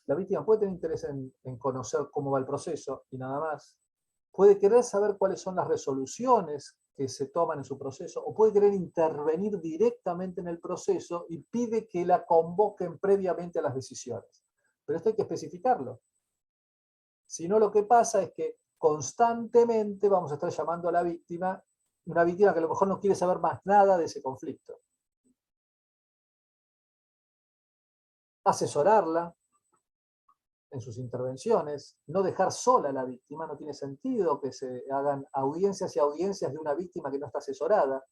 La víctima puede tener interés en conocer cómo va el proceso y nada más. Puede querer saber cuáles son las resoluciones que se toman en su proceso, o puede querer intervenir directamente en el proceso y pide que la convoquen previamente a las decisiones. Pero esto hay que especificarlo. Si no, lo que pasa es que constantemente vamos a estar llamando a la víctima, una víctima que a lo mejor no quiere saber más nada de ese conflicto. Asesorarla en sus intervenciones, no dejar sola a la víctima, no tiene sentido que se hagan audiencias y audiencias de una víctima que no está asesorada,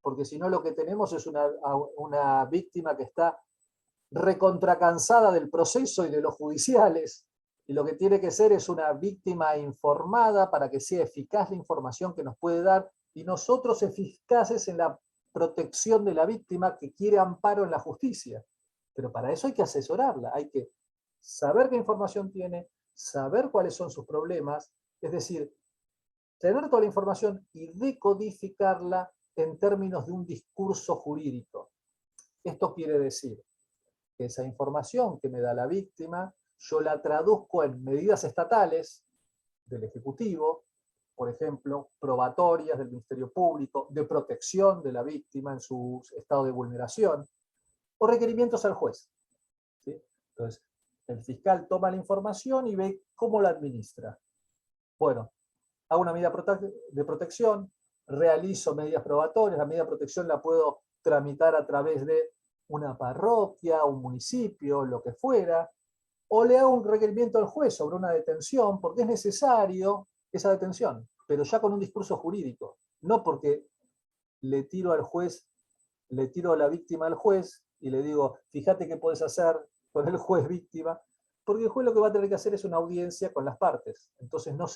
porque si no lo que tenemos es una víctima que está recontracansada del proceso y de los judiciales, y lo que tiene que ser es una víctima informada para que sea eficaz la información que nos puede dar, y nosotros eficaces en la protección de la víctima que quiere amparo en la justicia. Pero para eso hay que asesorarla, hay que saber qué información tiene, saber cuáles son sus problemas, es decir, tener toda la información y decodificarla en términos de un discurso jurídico. Esto quiere decir que esa información que me da la víctima, yo la traduzco en medidas estatales del Ejecutivo, por ejemplo, probatorias del Ministerio Público, de protección de la víctima en su estado de vulneración, o requerimientos al juez. ¿Sí? Entonces, el fiscal toma la información y ve cómo la administra. Bueno, hago una medida de protección, realizo medidas probatorias, la medida de protección la puedo tramitar a través de una parroquia, un municipio, lo que fuera, o le hago un requerimiento al juez sobre una detención, porque es necesario esa detención, pero ya con un discurso jurídico, no porque le tiro al juez, le tiro a la víctima al juez y le digo, fíjate qué puedes hacer con el juez víctima, porque el juez lo que va a tener que hacer es una audiencia con las partes, entonces no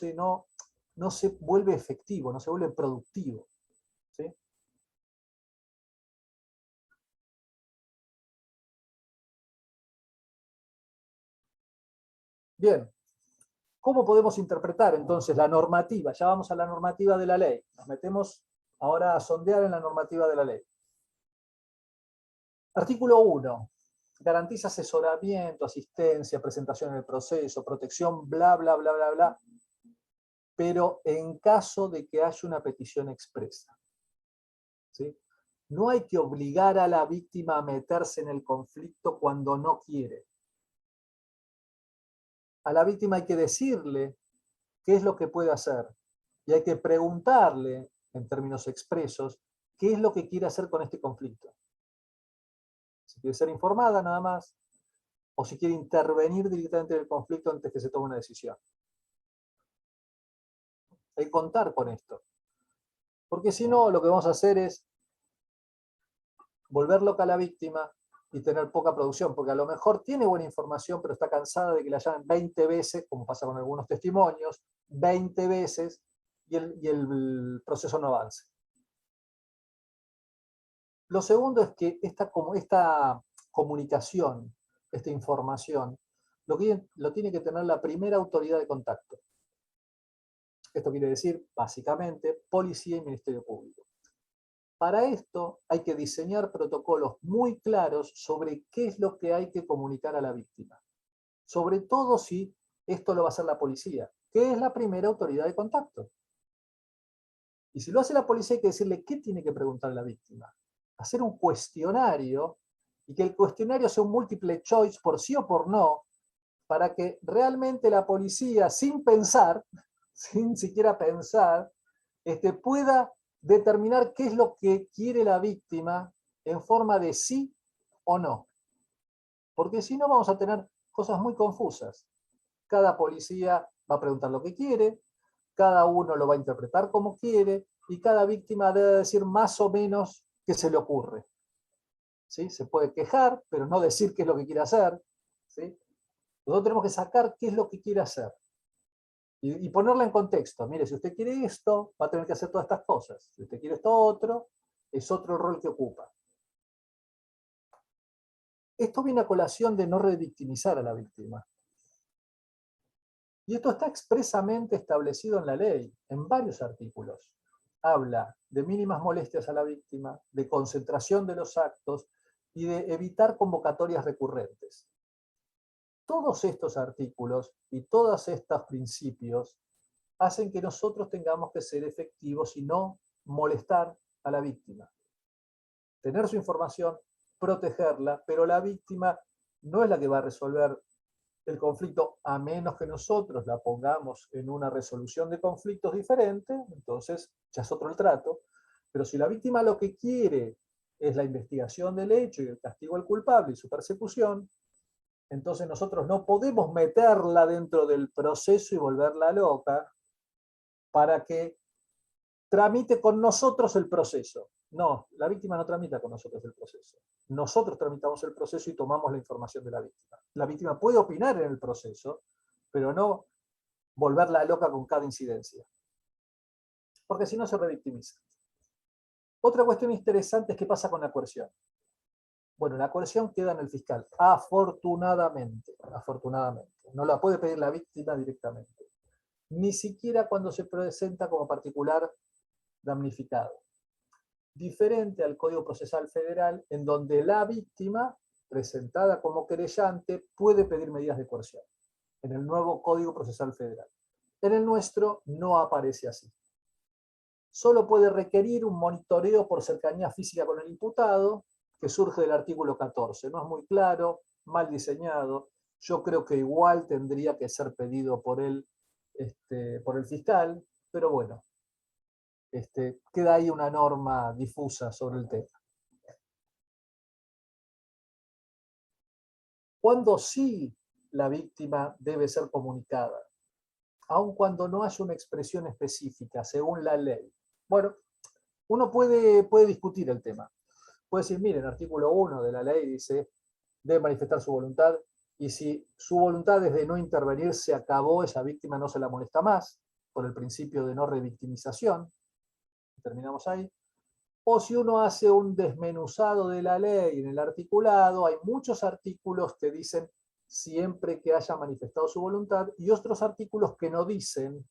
se vuelve efectivo, no se vuelve productivo. ¿Sí? Bien, ¿cómo podemos interpretar entonces la normativa? Ya vamos a la normativa de la ley. Nos metemos ahora a sondear en la normativa de la ley. Artículo 1. Garantiza asesoramiento, asistencia, presentación en el proceso, protección, bla, bla, bla, bla, bla, pero en caso de que haya una petición expresa. ¿Sí? No hay que obligar a la víctima a meterse en el conflicto cuando no quiere. A la víctima hay que decirle qué es lo que puede hacer y hay que preguntarle, en términos expresos, qué es lo que quiere hacer con este conflicto. Si quiere ser informada nada más, o si quiere intervenir directamente en el conflicto antes que se tome una decisión. Hay que contar con esto. Porque si no, lo que vamos a hacer es volver loca a la víctima y tener poca producción, porque a lo mejor tiene buena información, pero está cansada de que la llamen 20 veces, como pasa con algunos testimonios, 20 veces, y el proceso no avance. Lo segundo es que esta comunicación, esta información, lo tiene que tener la primera autoridad de contacto. Esto quiere decir, básicamente, policía y Ministerio Público. Para esto hay que diseñar protocolos muy claros sobre qué es lo que hay que comunicar a la víctima. Sobre todo si esto lo va a hacer la policía, que es la primera autoridad de contacto. Y si lo hace la policía hay que decirle qué tiene que preguntar la víctima. Hacer un cuestionario y que el cuestionario sea un multiple choice por sí o por no, para que realmente la policía, sin pensar, sin siquiera pensar, pueda determinar qué es lo que quiere la víctima en forma de sí o no. Porque si no vamos a tener cosas muy confusas. Cada policía va a preguntar lo que quiere, cada uno lo va a interpretar como quiere, y cada víctima debe decir más o menos qué se le ocurre. ¿Sí? Se puede quejar, pero no decir qué es lo que quiere hacer. ¿Sí? Nosotros tenemos que sacar qué es lo que quiere hacer. Y ponerla en contexto. Mire, si usted quiere esto, va a tener que hacer todas estas cosas. Si usted quiere esto otro, es otro el rol que ocupa. Esto viene a colación de no revictimizar a la víctima. Y esto está expresamente establecido en la ley, en varios artículos. Habla de mínimas molestias a la víctima, de concentración de los actos y de evitar convocatorias recurrentes. Todos estos artículos y todos estos principios hacen que nosotros tengamos que ser efectivos y no molestar a la víctima. Tener su información, protegerla, pero la víctima no es la que va a resolver el conflicto a menos que nosotros la pongamos en una resolución de conflictos diferente, entonces ya es otro el trato. Pero si la víctima lo que quiere es la investigación del hecho y el castigo al culpable y su persecución, entonces nosotros no podemos meterla dentro del proceso y volverla loca para que tramite con nosotros el proceso. No, la víctima no tramita con nosotros el proceso. Nosotros tramitamos el proceso y tomamos la información de la víctima. La víctima puede opinar en el proceso, pero no volverla loca con cada incidencia. Porque si no se revictimiza. Otra cuestión interesante es qué pasa con la coerción. Bueno, la coerción queda en el fiscal, afortunadamente. No la puede pedir la víctima directamente. Ni siquiera cuando se presenta como particular damnificado. Diferente al Código Procesal Federal, en donde la víctima, presentada como querellante, puede pedir medidas de coerción. En el nuevo Código Procesal Federal. En el nuestro no aparece así. Solo puede requerir un monitoreo por cercanía física con el imputado, que surge del artículo 14. No es muy claro, mal diseñado. Yo creo que igual tendría que ser pedido por el fiscal, pero bueno, queda ahí una norma difusa sobre el tema. ¿Cuándo sí la víctima debe ser comunicada? Aun cuando no haya una expresión específica, según la ley. Bueno, uno puede discutir el tema. Puede decir, miren, el artículo 1 de la ley dice, debe manifestar su voluntad, y si su voluntad es de no intervenir, se acabó, esa víctima no se la molesta más, por el principio de no revictimización. Terminamos ahí. O si uno hace un desmenuzado de la ley en el articulado, hay muchos artículos que dicen siempre que haya manifestado su voluntad y otros artículos que no dicen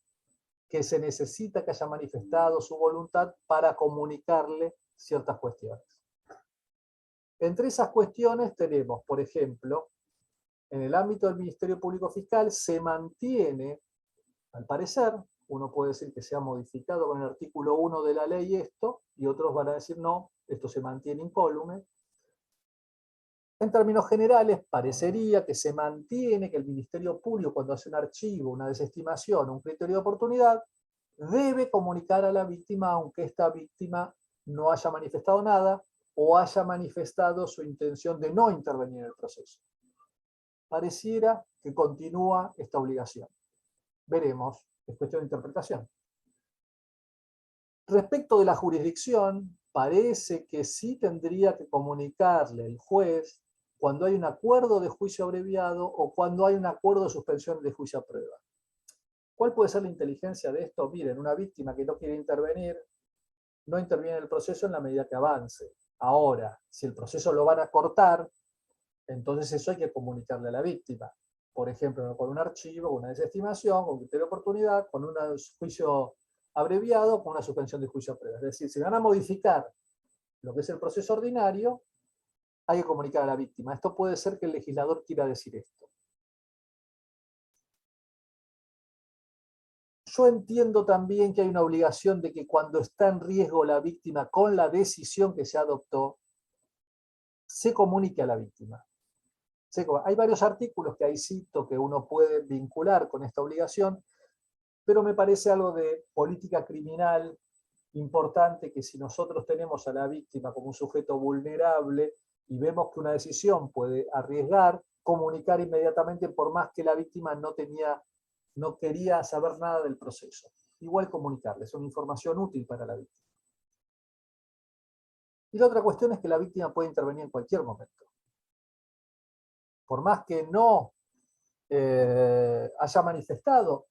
que se necesita que haya manifestado su voluntad para comunicarle ciertas cuestiones. Entre esas cuestiones tenemos, por ejemplo, en el ámbito del Ministerio Público Fiscal se mantiene, al parecer, uno puede decir que se ha modificado con el artículo 1 de la ley esto, y otros van a decir no, esto se mantiene incólume. En términos generales, parecería que se mantiene que el Ministerio Público, cuando hace un archivo, una desestimación, un criterio de oportunidad, debe comunicar a la víctima, aunque esta víctima no haya manifestado nada, o haya manifestado su intención de no intervenir en el proceso. Pareciera que continúa esta obligación. Veremos, es cuestión de interpretación. Respecto de la jurisdicción, parece que sí tendría que comunicarle el juez cuando hay un acuerdo de juicio abreviado o cuando hay un acuerdo de suspensión de juicio a prueba. ¿Cuál puede ser la inteligencia de esto? Miren, una víctima que no quiere intervenir, no interviene en el proceso en la medida que avance. Ahora, si el proceso lo van a cortar, Entonces eso hay que comunicarle a la víctima. Por ejemplo, con un archivo, con una desestimación, con criterio de oportunidad, con un juicio abreviado, con una suspensión de juicio previo. Es decir, si van a modificar lo que es el proceso ordinario, hay que comunicar a la víctima. Esto puede ser que el legislador quiera decir esto. Yo entiendo también que hay una obligación de que cuando está en riesgo la víctima con la decisión que se adoptó, se comunique a la víctima. Hay varios artículos que ahí cito que uno puede vincular con esta obligación, pero me parece algo de política criminal importante que si nosotros tenemos a la víctima como un sujeto vulnerable y vemos que una decisión puede arriesgar, comunicar inmediatamente por más que la víctima no quería saber nada del proceso. Igual comunicarle, es una información útil para la víctima. Y la otra cuestión es que la víctima puede intervenir en cualquier momento. Por más que no haya manifestado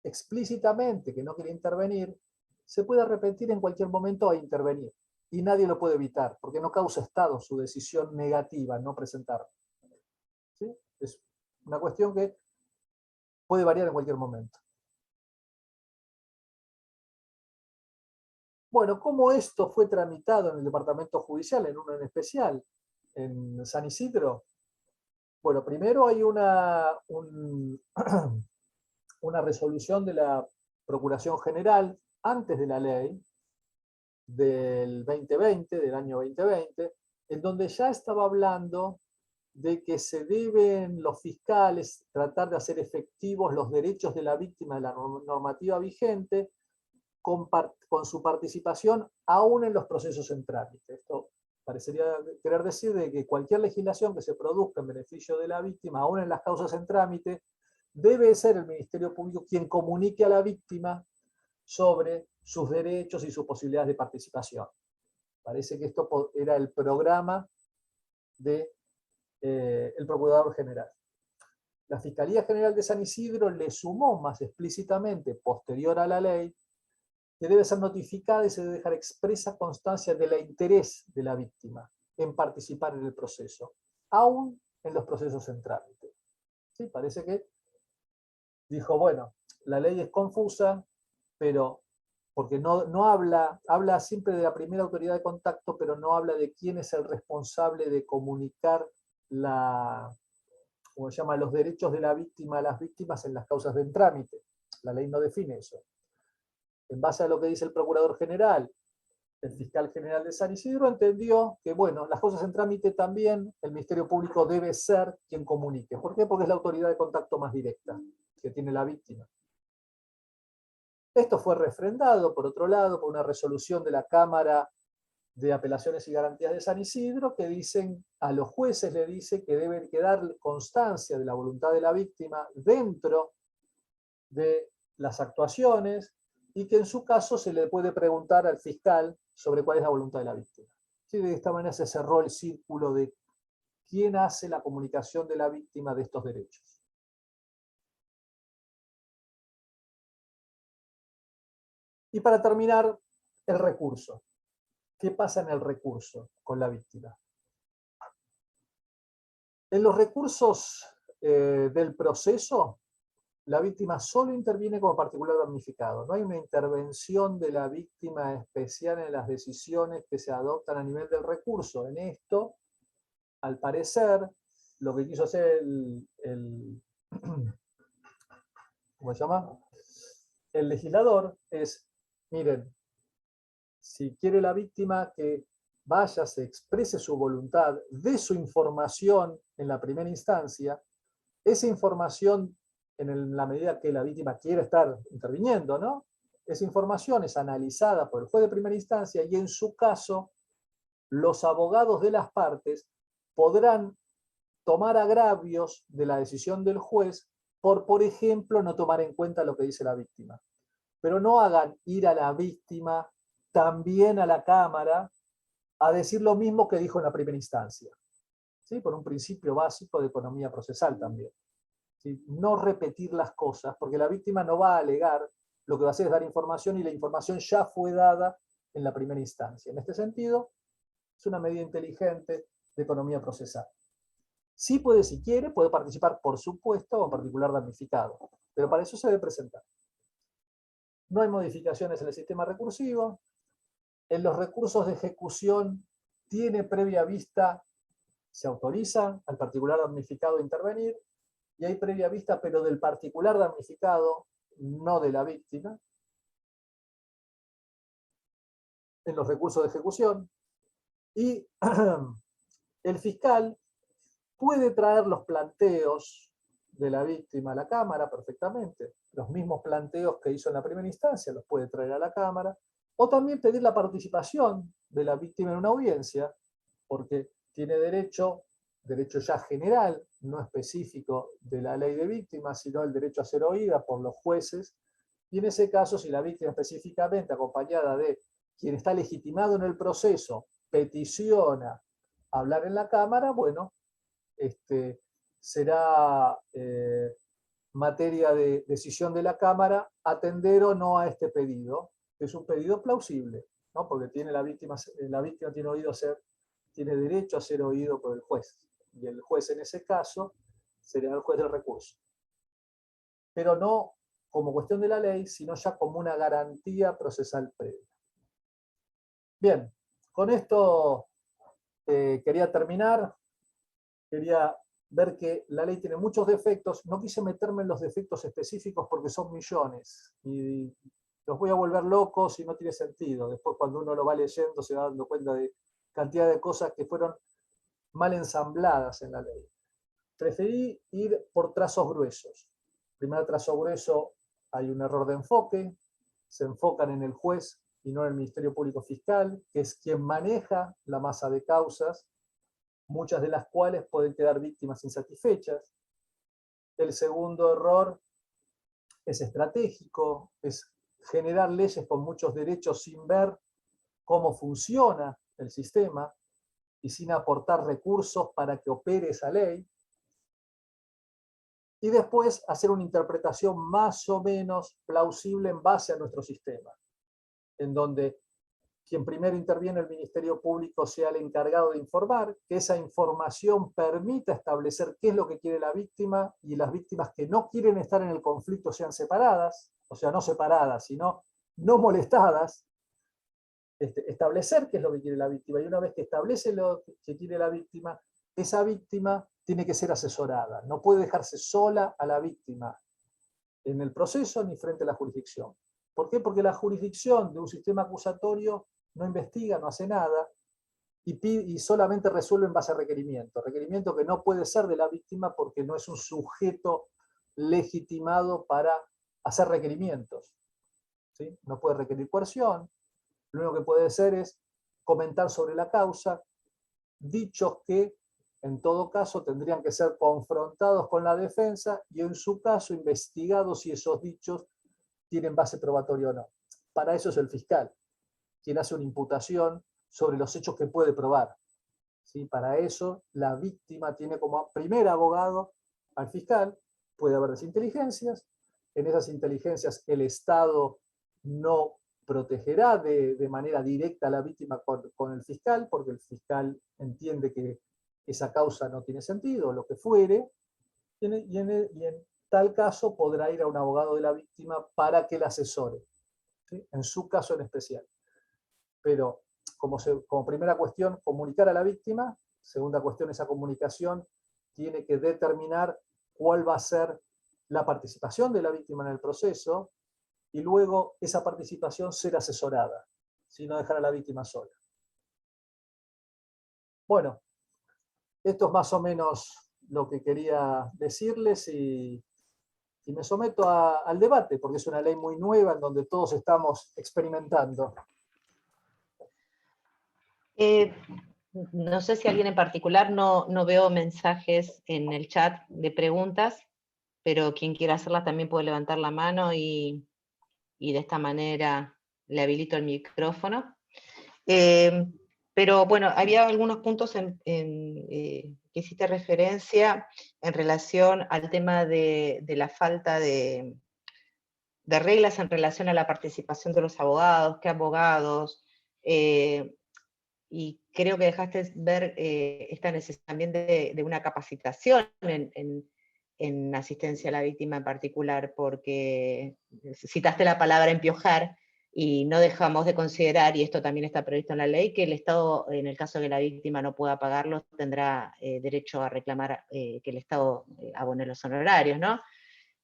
explícitamente que no quería intervenir, se puede arrepentir en cualquier momento a intervenir. Y nadie lo puede evitar, porque no causa estado su decisión negativa, no presentarlo. ¿Sí? Es una cuestión que puede variar en cualquier momento. Bueno, ¿cómo esto fue tramitado en el departamento judicial, en uno en especial, en San Isidro? Bueno, primero hay una resolución de la Procuración General antes de la ley del 2020, del año 2020, en donde ya estaba hablando de que se deben los fiscales tratar de hacer efectivos los derechos de la víctima de la normativa vigente con su participación aún en los procesos en trámite. Esto parecería querer decir de que cualquier legislación que se produzca en beneficio de la víctima, aún en las causas en trámite, debe ser el Ministerio Público quien comunique a la víctima sobre sus derechos y sus posibilidades de participación. Parece que esto era el programa del Procurador General. La Fiscalía General de San Isidro le sumó más explícitamente, posterior a la ley, que debe ser notificada y se debe dejar expresa constancia del interés de la víctima en participar en el proceso, aún en los procesos en trámite. ¿Sí? Parece que dijo, bueno, la ley es confusa, pero porque no habla siempre de la primera autoridad de contacto, pero no habla de quién es el responsable de comunicar como se llama, los derechos de la víctima a las víctimas en las causas de trámite. La ley no define eso. En base a lo que dice el Procurador General, el Fiscal General de San Isidro entendió que, bueno, las causas en trámite también el Ministerio Público debe ser quien comunique. ¿Por qué? Porque es la autoridad de contacto más directa que tiene la víctima. Esto fue refrendado, por otro lado, por una resolución de la Cámara de Apelaciones y Garantías de San Isidro, que dicen, a los jueces le dice que deben quedar constancia de la voluntad de la víctima dentro de las actuaciones y que en su caso se le puede preguntar al fiscal sobre cuál es la voluntad de la víctima. Sí, de esta manera se cerró el círculo de quién hace la comunicación de la víctima de estos derechos. Y para terminar, el recurso. ¿Qué pasa en el recurso con la víctima? En los recursos del proceso, la víctima solo interviene como particular damnificado. No hay una intervención de la víctima especial en las decisiones que se adoptan a nivel del recurso. En esto, al parecer, lo que quiso hacer ¿cómo se llama? El legislador es, miren, si quiere la víctima que vaya, se exprese su voluntad, dé su información en la primera instancia, esa información, en la medida que la víctima quiere estar interviniendo, ¿no? Esa información es analizada por el juez de primera instancia y en su caso, los abogados de las partes podrán tomar agravios de la decisión del juez por ejemplo, no tomar en cuenta lo que dice la víctima. Pero no hagan ir a la víctima también a la Cámara a decir lo mismo que dijo en la primera instancia. ¿Sí? Por un principio básico de economía procesal también. ¿Sí? No repetir las cosas, porque la víctima no va a alegar, lo que va a hacer es dar información y la información ya fue dada en la primera instancia. En este sentido, es una medida inteligente de economía procesal. Sí puede, si quiere, puede participar, por supuesto, con particular damnificado, pero para eso se debe presentar. No hay modificaciones en el sistema recursivo. En los recursos de ejecución tiene previa vista, se autoriza al particular damnificado a intervenir, y hay previa vista, pero del particular damnificado, no de la víctima, en los recursos de ejecución. Y el fiscal puede traer los planteos de la víctima a la Cámara perfectamente, los mismos planteos que hizo en la primera instancia los puede traer a la Cámara, o también pedir la participación de la víctima en una audiencia, porque tiene derecho ya general, no específico de la ley de víctimas, sino el derecho a ser oída por los jueces, y en ese caso, si la víctima específicamente, acompañada de quien está legitimado en el proceso, peticiona hablar en la Cámara, bueno, será materia de decisión de la Cámara atender o no a este pedido, que es un pedido plausible, ¿no? Porque tiene la víctima tiene derecho a ser oído por el juez, y el juez en ese caso sería el juez del recurso. Pero no como cuestión de la ley, sino ya como una garantía procesal previa. Bien, con esto quería terminar. Quería ver que la ley tiene muchos defectos. No quise meterme en los defectos específicos porque son millones. Y los voy a volver locos y no tiene sentido. Después cuando uno lo va leyendo se va dando cuenta de cantidad de cosas que fueron mal ensambladas en la ley. Preferí ir por trazos gruesos. Primer trazo grueso, hay un error de enfoque. Se enfocan en el juez y no en el Ministerio Público Fiscal, que es quien maneja la masa de causas, muchas de las cuales pueden quedar víctimas insatisfechas. El segundo error es estratégico, es generar leyes con muchos derechos sin ver cómo funciona el sistema y sin aportar recursos para que opere esa ley. Y después hacer una interpretación más o menos plausible en base a nuestro sistema, en donde quien primero interviene, el Ministerio Público, sea el encargado de informar, que esa información permita establecer qué es lo que quiere la víctima, y las víctimas que no quieren estar en el conflicto sean separadas, o sea, no separadas, sino no molestadas, establecer qué es lo que quiere la víctima, y una vez que establece lo que quiere la víctima, esa víctima tiene que ser asesorada, no puede dejarse sola a la víctima en el proceso ni frente a la jurisdicción. ¿Por qué? Porque la jurisdicción de un sistema acusatorio no investiga, no hace nada, y solamente resuelve en base a requerimiento que no puede ser de la víctima porque no es un sujeto legitimado para hacer requerimientos, ¿sí? No puede requerir coerción, lo único que puede hacer es comentar sobre la causa, dichos que en todo caso tendrían que ser confrontados con la defensa y en su caso investigados si esos dichos tienen base probatoria o no. Para eso es el fiscal, quien hace una imputación sobre los hechos que puede probar. ¿Sí? Para eso la víctima tiene como primer abogado al fiscal. Puede haber desinteligencias, en esas inteligencias el Estado no protegerá de manera directa a la víctima con el fiscal, porque el fiscal entiende que esa causa no tiene sentido, lo que fuere, y en tal caso podrá ir a un abogado de la víctima para que la asesore, ¿sí? En su caso en especial. Pero como primera cuestión, comunicar a la víctima. Segunda cuestión, esa comunicación tiene que determinar cuál va a ser la participación de la víctima en el proceso, y luego esa participación ser asesorada, si no dejar a la víctima sola. Bueno, esto es más o menos lo que quería decirles, y me someto al debate, porque es una ley muy nueva en donde todos estamos experimentando. No sé si alguien en particular, no veo mensajes en el chat de preguntas, pero quien quiera hacerlas también puede levantar la mano y de esta manera le habilito el micrófono. Pero bueno, había algunos puntos que hiciste referencia en relación al tema de la falta de reglas en relación a la participación de los abogados, qué abogados, y creo que dejaste ver esta necesidad también de una capacitación en asistencia a la víctima en particular, porque citaste la palabra empiojar, y no dejamos de considerar, y esto también está previsto en la ley, que el Estado, en el caso de que la víctima no pueda pagarlo, tendrá derecho a reclamar que el Estado abone los honorarios, ¿no?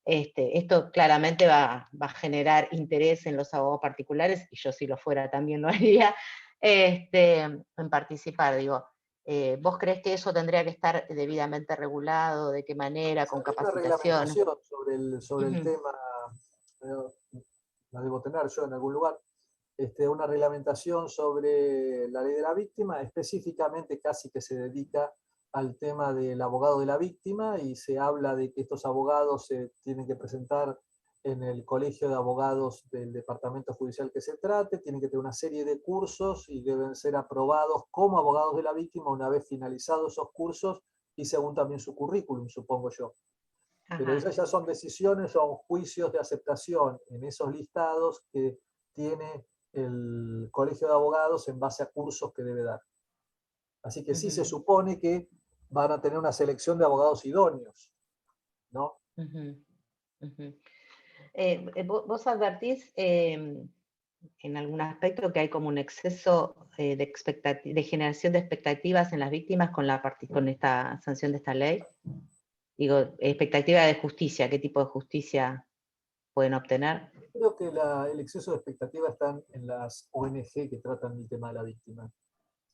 Esto claramente va a generar interés en los abogados particulares, y yo si lo fuera también lo haría, en participar. Digo, ¿vos crees que eso tendría que estar debidamente regulado? ¿De qué manera? ¿Con Hay una capacitación? reglamentación sobre el Ujú. tema, la debo tener yo en algún lugar, una reglamentación sobre la ley de la víctima, específicamente casi que se dedica al tema del abogado de la víctima, y se habla de que estos abogados se tienen que presentar en el colegio de abogados del departamento judicial que se trate, tienen que tener una serie de cursos y deben ser aprobados como abogados de la víctima una vez finalizados esos cursos, y según también su currículum, supongo yo. Pero Ajá. esas ya son decisiones, son juicios de aceptación en esos listados que tiene el colegio de abogados en base a cursos que debe dar. Así que sí se Ujú, supone que van a tener una selección de abogados idóneos, ¿no? ujú, ujú. ¿Vos advertís en algún aspecto que hay como un exceso de generación de expectativas en las víctimas con esta sanción de esta ley? Digo, expectativa de justicia, ¿qué tipo de justicia pueden obtener? Creo que el exceso de expectativa está en las ONG que tratan el tema de la víctima.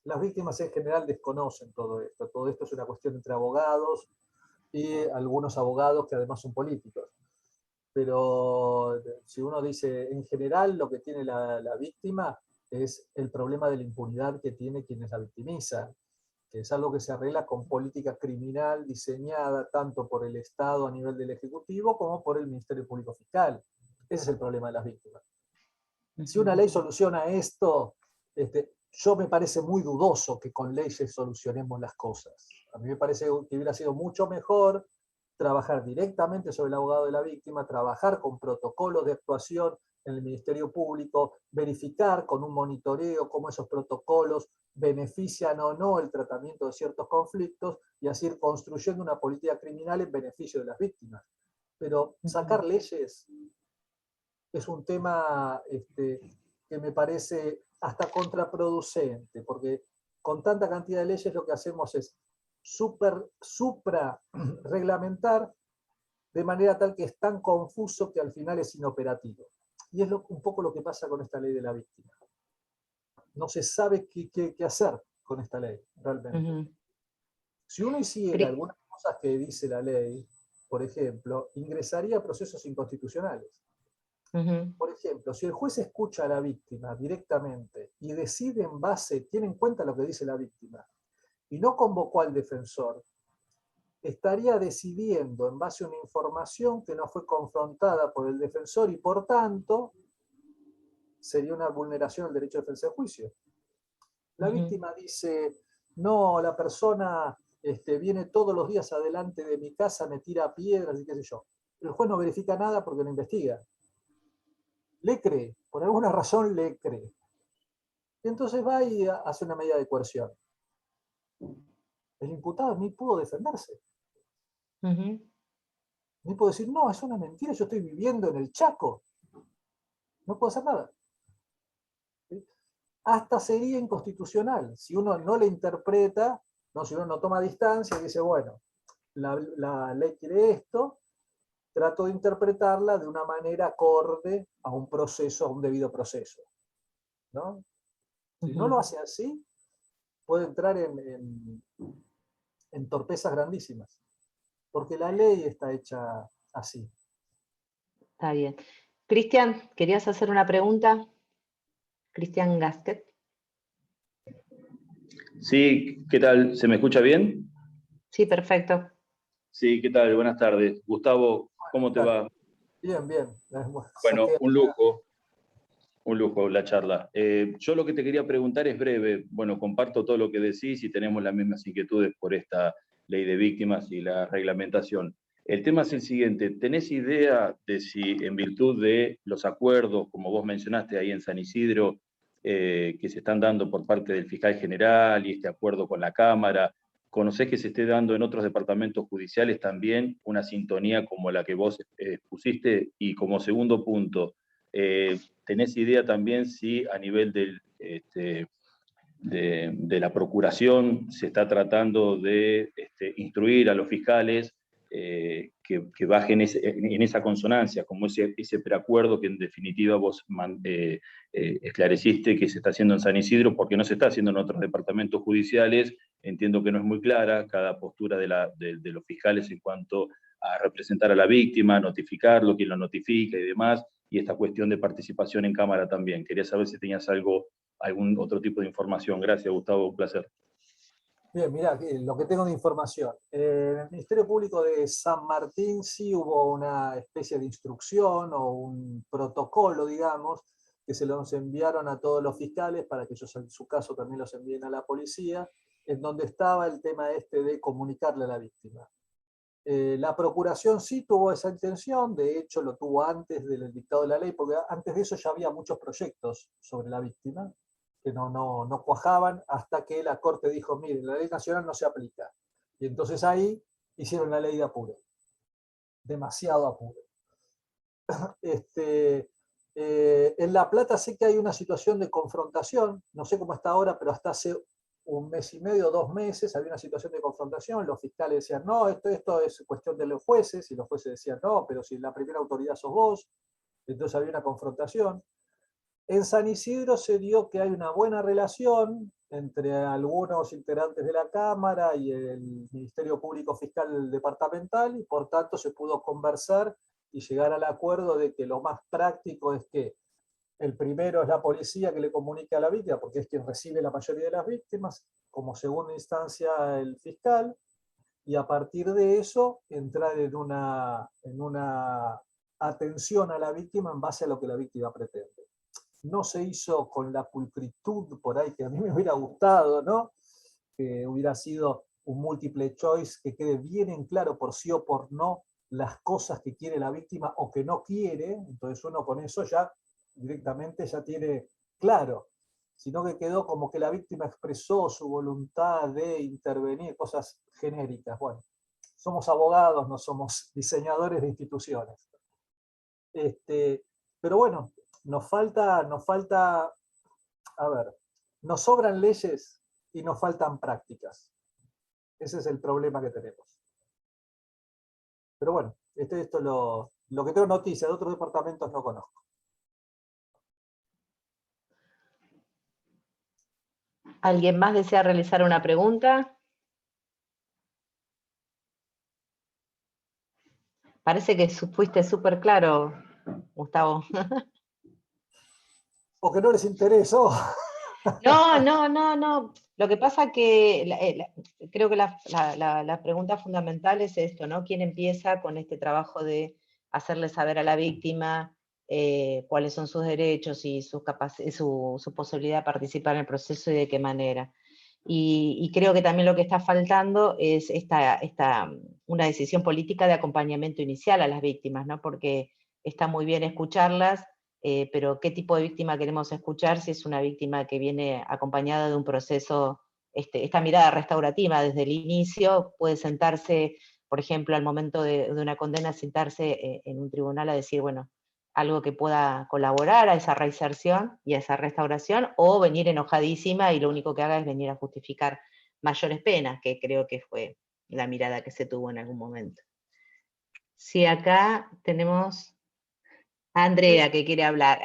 Las víctimas en general desconocen todo esto. Todo esto es una cuestión entre abogados y algunos abogados que además son políticos. Pero si uno dice en general lo que tiene la víctima es el problema de la impunidad que tiene quienes la victimizan, que es algo que se arregla con política criminal diseñada tanto por el Estado a nivel del Ejecutivo como por el Ministerio Público Fiscal. Ese es el problema de las víctimas. Si una ley soluciona esto, yo me parece muy dudoso que con leyes solucionemos las cosas. A mí me parece que hubiera sido mucho mejor trabajar directamente sobre el abogado de la víctima, trabajar con protocolos de actuación en el Ministerio Público, verificar con un monitoreo cómo esos protocolos benefician o no el tratamiento de ciertos conflictos, y así ir construyendo una política criminal en beneficio de las víctimas. Pero sacar leyes es un tema que me parece hasta contraproducente, porque con tanta cantidad de leyes lo que hacemos es supra reglamentar de manera tal que es tan confuso que al final es inoperativo. Y es un poco lo que pasa con esta ley de la víctima. No se sabe qué hacer con esta ley, realmente. Si uno hiciera algunas cosas que dice la ley, por ejemplo, ingresaría a procesos inconstitucionales. Por ejemplo, si el juez escucha a la víctima directamente y decide en base, tiene en cuenta lo que dice la víctima, y no convocó al defensor, estaría decidiendo en base a una información que no fue confrontada por el defensor, y por tanto sería una vulneración del derecho de defensa de juicio. La víctima dice, no, la persona viene todos los días adelante de mi casa, me tira piedras y qué sé yo. El juez no verifica nada porque no investiga. Le cree, por alguna razón le cree. Y entonces va y hace una medida de coerción. El imputado ni pudo defenderse. Ni pudo decir, no, es una mentira, yo estoy viviendo en el Chaco. No puedo hacer nada. ¿Sí? Hasta sería inconstitucional. Si uno no le interpreta, ¿no? Si uno no toma distancia y dice, bueno, la ley quiere esto, trato de interpretarla de una manera acorde a un proceso, a un debido proceso, ¿no? Si no lo hace así, puede entrar en torpezas grandísimas, porque la ley está hecha así. Está bien. Cristian, ¿querías hacer una pregunta? Cristian Gasquet. Sí, ¿qué tal? ¿Se me escucha bien? Sí, perfecto. Sí, ¿qué tal? Buenas tardes. Gustavo, ¿cómo te va? Bien, bien. Bueno, un lujo la charla. Yo lo que te quería preguntar es breve. Bueno, comparto todo lo que decís y tenemos las mismas inquietudes por esta ley de víctimas y la reglamentación. El tema es el siguiente. ¿Tenés idea de si en virtud de los acuerdos, como vos mencionaste ahí en San Isidro, que se están dando por parte del fiscal general y este acuerdo con la Cámara? ¿Conocés que se esté dando en otros departamentos judiciales también una sintonía como la que vos pusiste? Y como segundo punto, ¿tenés idea también si a nivel de la procuración se está tratando de instruir a los fiscales que bajen en esa consonancia, como ese preacuerdo que en definitiva vos esclareciste que se está haciendo en San Isidro, porque no se está haciendo en otros departamentos judiciales? Entiendo que no es muy clara cada postura de los fiscales en cuanto a representar a la víctima, notificarlo, quién lo notifica y demás, y esta cuestión de participación en Cámara también. Quería saber si tenías algún otro tipo de información. Gracias, Gustavo, un placer. Bien, mirá, lo que tengo de información. En el Ministerio Público de San Martín sí hubo una especie de instrucción o un protocolo, digamos, que se los enviaron a todos los fiscales para que ellos en su caso también los envíen a la policía, en donde estaba el tema de comunicarle a la víctima. La Procuración sí tuvo esa intención, de hecho lo tuvo antes del dictado de la ley, porque antes de eso ya había muchos proyectos sobre la víctima, que no cuajaban, hasta que la Corte dijo, miren, la ley nacional no se aplica. Y entonces ahí hicieron la ley de apuro. Demasiado apuro. En La Plata sé que hay una situación de confrontación, no sé cómo está ahora, pero hasta hace un mes y medio, 2 meses, había una situación de confrontación, los fiscales decían, no, esto es cuestión de los jueces, y los jueces decían, no, pero si la primera autoridad sos vos, entonces había una confrontación. En San Isidro se dio que hay una buena relación entre algunos integrantes de la Cámara y el Ministerio Público Fiscal Departamental, y por tanto se pudo conversar y llegar al acuerdo de que lo más práctico es que el primero es la policía que le comunica a la víctima, porque es quien recibe la mayoría de las víctimas, como segunda instancia el fiscal, y a partir de eso entrar en una atención a la víctima en base a lo que la víctima pretende. No se hizo con la pulcritud por ahí que a mí me hubiera gustado, ¿no? Que hubiera sido un múltiple choice que quede bien en claro por sí o por no las cosas que quiere la víctima o que no quiere, entonces uno con eso ya directamente ya tiene claro, sino que quedó como que la víctima expresó su voluntad de intervenir, cosas genéricas. Bueno, somos abogados, no somos diseñadores de instituciones. Pero bueno, nos falta, a ver, nos sobran leyes y nos faltan prácticas. Ese es el problema que tenemos. Pero bueno, esto es lo que tengo noticia, de otros departamentos no conozco. ¿Alguien más desea realizar una pregunta? Parece que fuiste súper claro, Gustavo. Porque no les interesó. No. Lo que pasa que creo que la pregunta fundamental es esto, ¿no? ¿Quién empieza con este trabajo de hacerle saber a la víctima cuáles son sus derechos y su posibilidad de participar en el proceso y de qué manera? Y creo que también lo que está faltando es una decisión política de acompañamiento inicial a las víctimas, ¿no? Porque está muy bien escucharlas, pero ¿qué tipo de víctima queremos escuchar si es una víctima que viene acompañada de un proceso, esta mirada restaurativa desde el inicio? Puede sentarse, por ejemplo, al momento de una condena, sentarse en un tribunal a decir, bueno, algo que pueda colaborar a esa reinserción y a esa restauración, o venir enojadísima y lo único que haga es venir a justificar mayores penas, que creo que fue la mirada que se tuvo en algún momento. Sí, acá tenemos a Andrea que quiere hablar.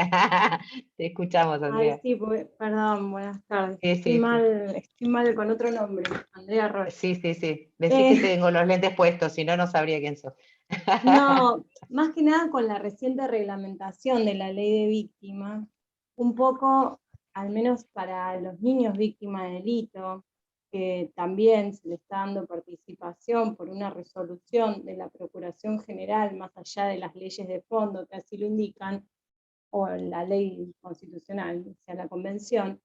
Te escuchamos, Andrea. Ay, sí, perdón, buenas tardes. Sí, estoy mal con otro nombre, Andrea Roy. Sí. Decí que tengo los lentes puestos, si no, no sabría quién sos. No, más que nada con la reciente reglamentación de la ley de víctimas, un poco, al menos para los niños víctimas de delito, que también se le está dando participación por una resolución de la Procuración General, más allá de las leyes de fondo que así lo indican, o la ley constitucional, o sea, la convención.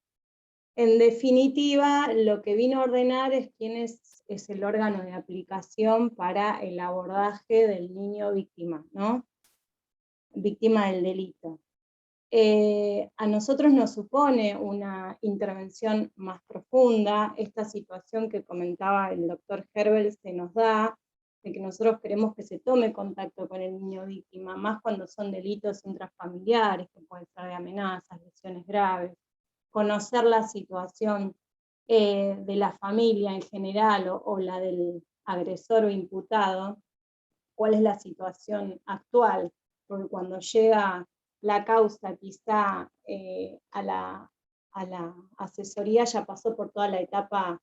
En definitiva, lo que vino a ordenar es quién es el órgano de aplicación para el abordaje del niño víctima, ¿no? Víctima del delito. A nosotros nos supone una intervención más profunda. Esta situación que comentaba el doctor Herbel se nos da, de que nosotros queremos que se tome contacto con el niño víctima, más cuando son delitos intrafamiliares, que pueden ser de amenazas, lesiones graves, conocer la situación de la familia en general o la del agresor o imputado, cuál es la situación actual, porque cuando llega la causa quizá a la asesoría ya pasó por toda la etapa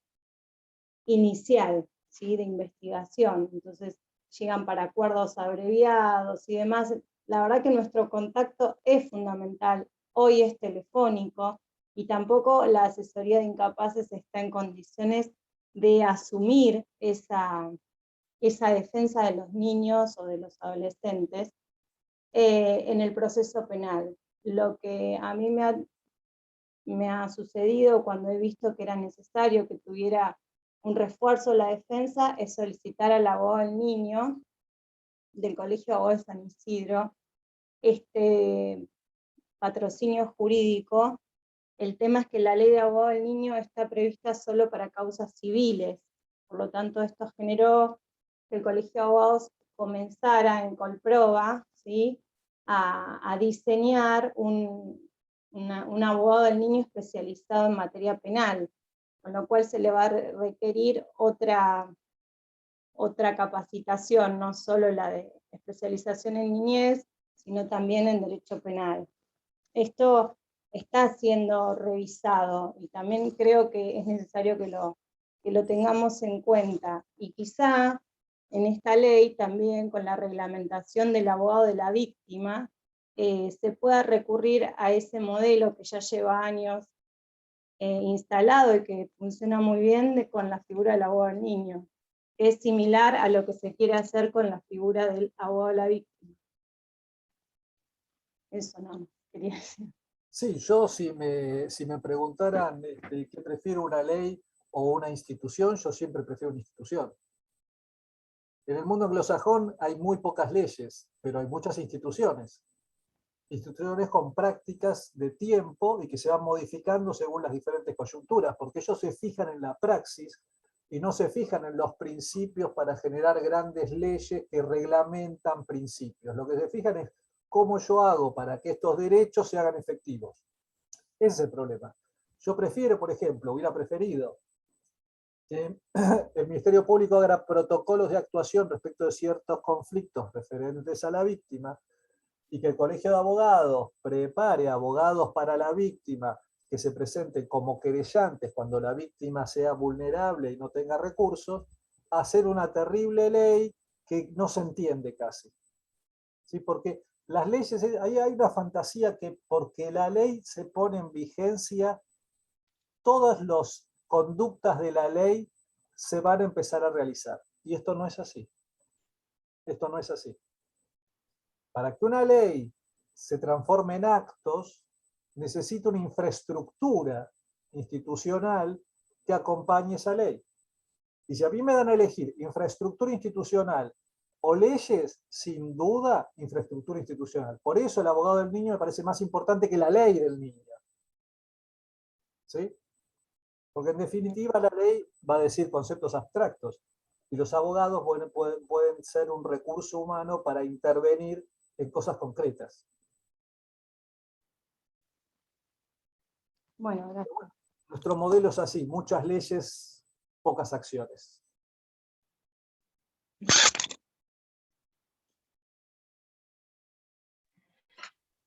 inicial, ¿sí?, de investigación, entonces llegan para acuerdos abreviados y demás. La verdad que nuestro contacto es fundamental, hoy es telefónico, y tampoco la asesoría de incapaces está en condiciones de asumir esa defensa de los niños o de los adolescentes en el proceso penal. Lo que a mí me ha sucedido cuando he visto que era necesario que tuviera un refuerzo la defensa es solicitar al abogado del niño del Colegio de Abogados de San Isidro este patrocinio jurídico. El tema es que la ley de abogado del niño está prevista solo para causas civiles, por lo tanto esto generó que el Colegio de Abogados comenzara en Colproba, ¿sí?, a diseñar un abogado del niño especializado en materia penal, con lo cual se le va a requerir otra capacitación, no solo la de especialización en niñez, sino también en derecho penal. Esto está siendo revisado y también creo que es necesario que lo tengamos en cuenta. Y quizá en esta ley también con la reglamentación del abogado de la víctima se pueda recurrir a ese modelo que ya lleva años instalado y que funciona muy bien con la figura del abogado del niño, que es similar a lo que se quiere hacer con la figura del abogado de la víctima. Eso no quería decir. Sí, yo si me preguntaran qué prefiero, una ley o una institución, yo siempre prefiero una institución. En el mundo anglosajón hay muy pocas leyes, pero hay muchas instituciones. Instituciones con prácticas de tiempo y que se van modificando según las diferentes coyunturas, porque ellos se fijan en la praxis y no se fijan en los principios para generar grandes leyes que reglamentan principios. Lo que se fijan es cómo yo hago para que estos derechos se hagan efectivos. Ese es el problema. Yo prefiero, por ejemplo, hubiera preferido que el Ministerio Público haga protocolos de actuación respecto de ciertos conflictos referentes a la víctima, y que el Colegio de Abogados prepare abogados para la víctima que se presenten como querellantes cuando la víctima sea vulnerable y no tenga recursos, hacer una terrible ley que no se entiende casi. ¿Sí? Porque las leyes, ahí hay una fantasía que porque la ley se pone en vigencia, todas las conductas de la ley se van a empezar a realizar. Y esto no es así. Esto no es así. Para que una ley se transforme en actos, necesita una infraestructura institucional que acompañe esa ley. Y si a mí me dan a elegir infraestructura institucional o leyes, sin duda, infraestructura institucional. Por eso el abogado del niño me parece más importante que la ley del niño. ¿Sí? Porque en definitiva la ley va a decir conceptos abstractos y los abogados pueden ser un recurso humano para intervenir en cosas concretas. Bueno, gracias. Nuestro modelo es así, muchas leyes, pocas acciones.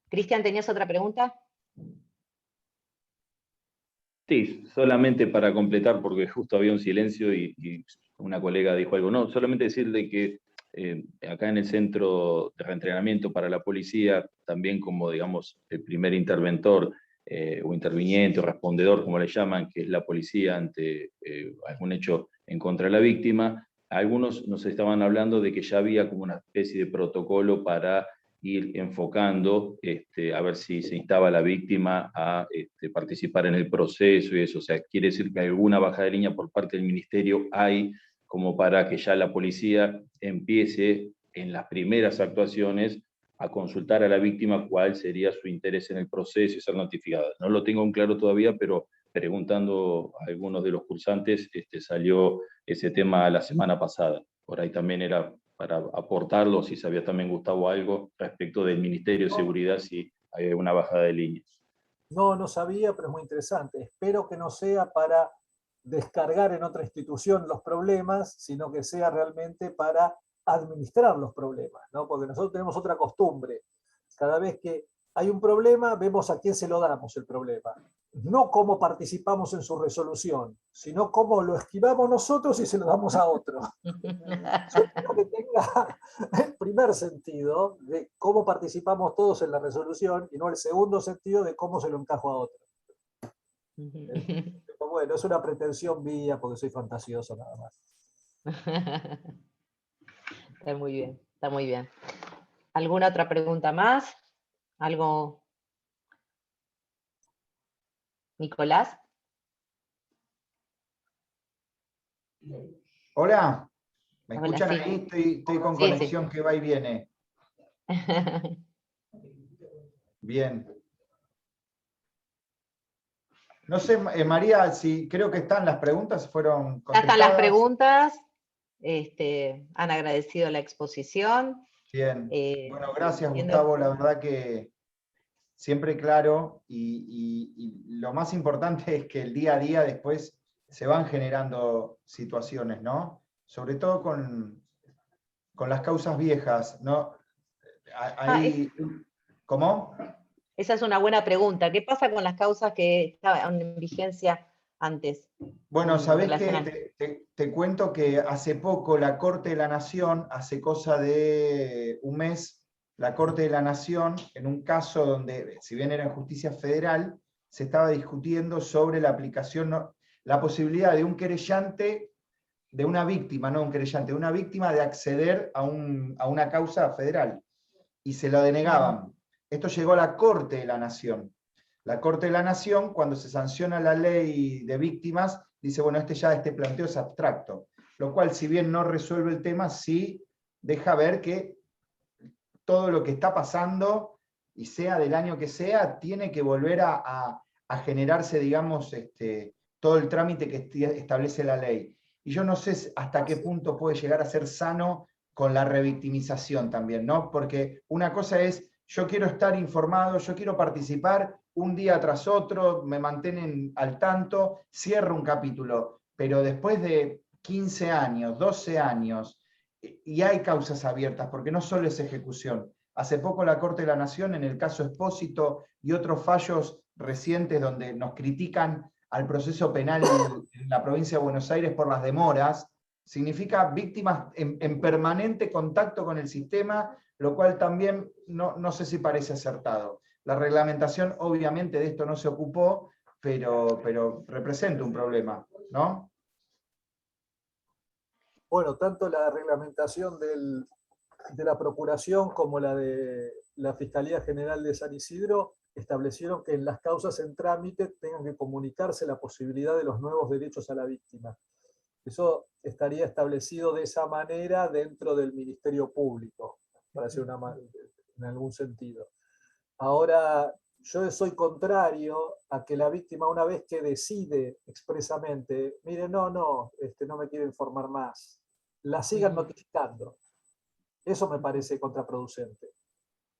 Cristian, ¿tenías otra pregunta? Sí, solamente para completar, porque justo había un silencio y una colega dijo algo. No, solamente decirle que acá en el centro de reentrenamiento para la policía, también como, digamos, el primer interventor o interviniente o respondedor, como le llaman, que es la policía ante algún hecho en contra de la víctima, algunos nos estaban hablando de que ya había como una especie de protocolo para ir enfocando, a ver si se instaba a la víctima a participar en el proceso y eso. O sea, quiere decir que alguna bajada de línea por parte del ministerio hay como para que ya la policía empiece en las primeras actuaciones a consultar a la víctima cuál sería su interés en el proceso y ser notificada. No lo tengo en claro todavía, pero preguntando a algunos de los cursantes, salió ese tema la semana pasada. Por ahí también era para aportarlo, si sabía también Gustavo algo respecto del Ministerio de Seguridad, si hay una bajada de líneas. No, no sabía, pero es muy interesante. Espero que no sea para descargar en otra institución los problemas, sino que sea realmente para administrar los problemas, ¿no? Porque nosotros tenemos otra costumbre. Cada vez que hay un problema, vemos a quién se lo damos el problema. No cómo participamos en su resolución, sino cómo lo esquivamos nosotros y se lo damos a otro. Yo espero que tenga el primer sentido de cómo participamos todos en la resolución y no el segundo sentido de cómo se lo encajo a otro. Pero bueno, es una pretensión mía porque soy fantasioso nada más. Está muy bien, está muy bien. ¿Alguna otra pregunta más? ¿Algo? Nicolás. Hola, ¿me Hola, escuchan sí. ahí? Estoy con Sí, sí. conexión que va y viene. Bien. No sé, María, si creo que están las preguntas, fueron Ya están las contestadas. preguntas. Han agradecido la exposición. Bien. Bueno, gracias, Viendo- Gustavo. La verdad que siempre claro. Y lo más importante es que el día a día después se van generando situaciones, ¿no? Sobre todo con las causas viejas, ¿no? Ahí, ¿cómo? Esa es una buena pregunta. ¿Qué pasa con las causas que estaban en vigencia antes? Bueno, en sabés relación al- que te cuento que hace poco la Corte de la Nación, hace cosa de un mes, la Corte de la Nación, en un caso donde, si bien era en justicia federal, se estaba discutiendo sobre la aplicación, la posibilidad de un querellante, de una víctima, no un querellante, de una víctima de acceder a una causa federal, y se lo denegaban. Esto llegó a la Corte de la Nación. La Corte de la Nación, cuando se sanciona la ley de víctimas, dice, bueno, este planteo es abstracto, lo cual, si bien no resuelve el tema, sí deja ver que todo lo que está pasando, y sea del año que sea, tiene que volver a generarse, digamos, todo el trámite que establece la ley. Y yo no sé hasta qué punto puede llegar a ser sano con la revictimización también, ¿no? Porque una cosa es, yo quiero estar informado, yo quiero participar un día tras otro, me mantienen al tanto, cierro un capítulo, pero después de 15 años, 12 años, y hay causas abiertas, porque no solo es ejecución. Hace poco la Corte de la Nación, en el caso Expósito y otros fallos recientes donde nos critican al proceso penal en la provincia de Buenos Aires por las demoras, significa víctimas en permanente contacto con el sistema, lo cual también no sé si parece acertado. La reglamentación obviamente de esto no se ocupó, pero representa un problema, ¿no? Bueno, tanto la reglamentación de la Procuración como la de la Fiscalía General de San Isidro establecieron que en las causas en trámite tengan que comunicarse la posibilidad de los nuevos derechos a la víctima. Eso estaría establecido de esa manera dentro del Ministerio Público, para decir en algún sentido. Ahora, yo soy contrario a que la víctima, una vez que decide expresamente, mire, no me quiero informar más, la sigan notificando. Eso me parece contraproducente.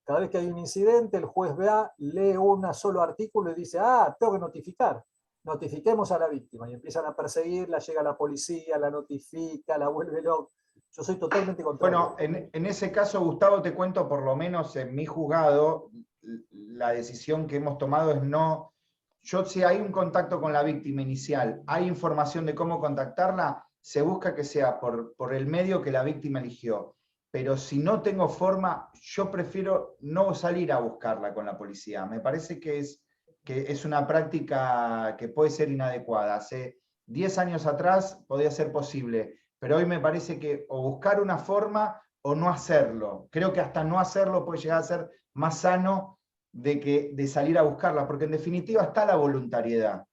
Cada vez que hay un incidente, el juez va, lee un solo artículo y dice, tengo que notificar. Notifiquemos a la víctima. Y empiezan a perseguirla, llega la policía, la notifica, la vuelve loca. Yo soy totalmente contrario. Bueno, en ese caso, Gustavo, te cuento, por lo menos en mi juzgado, la decisión que hemos tomado es no. Si hay un contacto con la víctima inicial, hay información de cómo contactarla, se busca que sea por el medio que la víctima eligió. Pero si no tengo forma, yo prefiero no salir a buscarla con la policía. Me parece que es una práctica que puede ser inadecuada. Hace 10 años atrás podía ser posible, pero hoy me parece que o buscar una forma o no hacerlo. Creo que hasta no hacerlo puede llegar a ser más sano de salir a buscarla, porque en definitiva está la voluntariedad.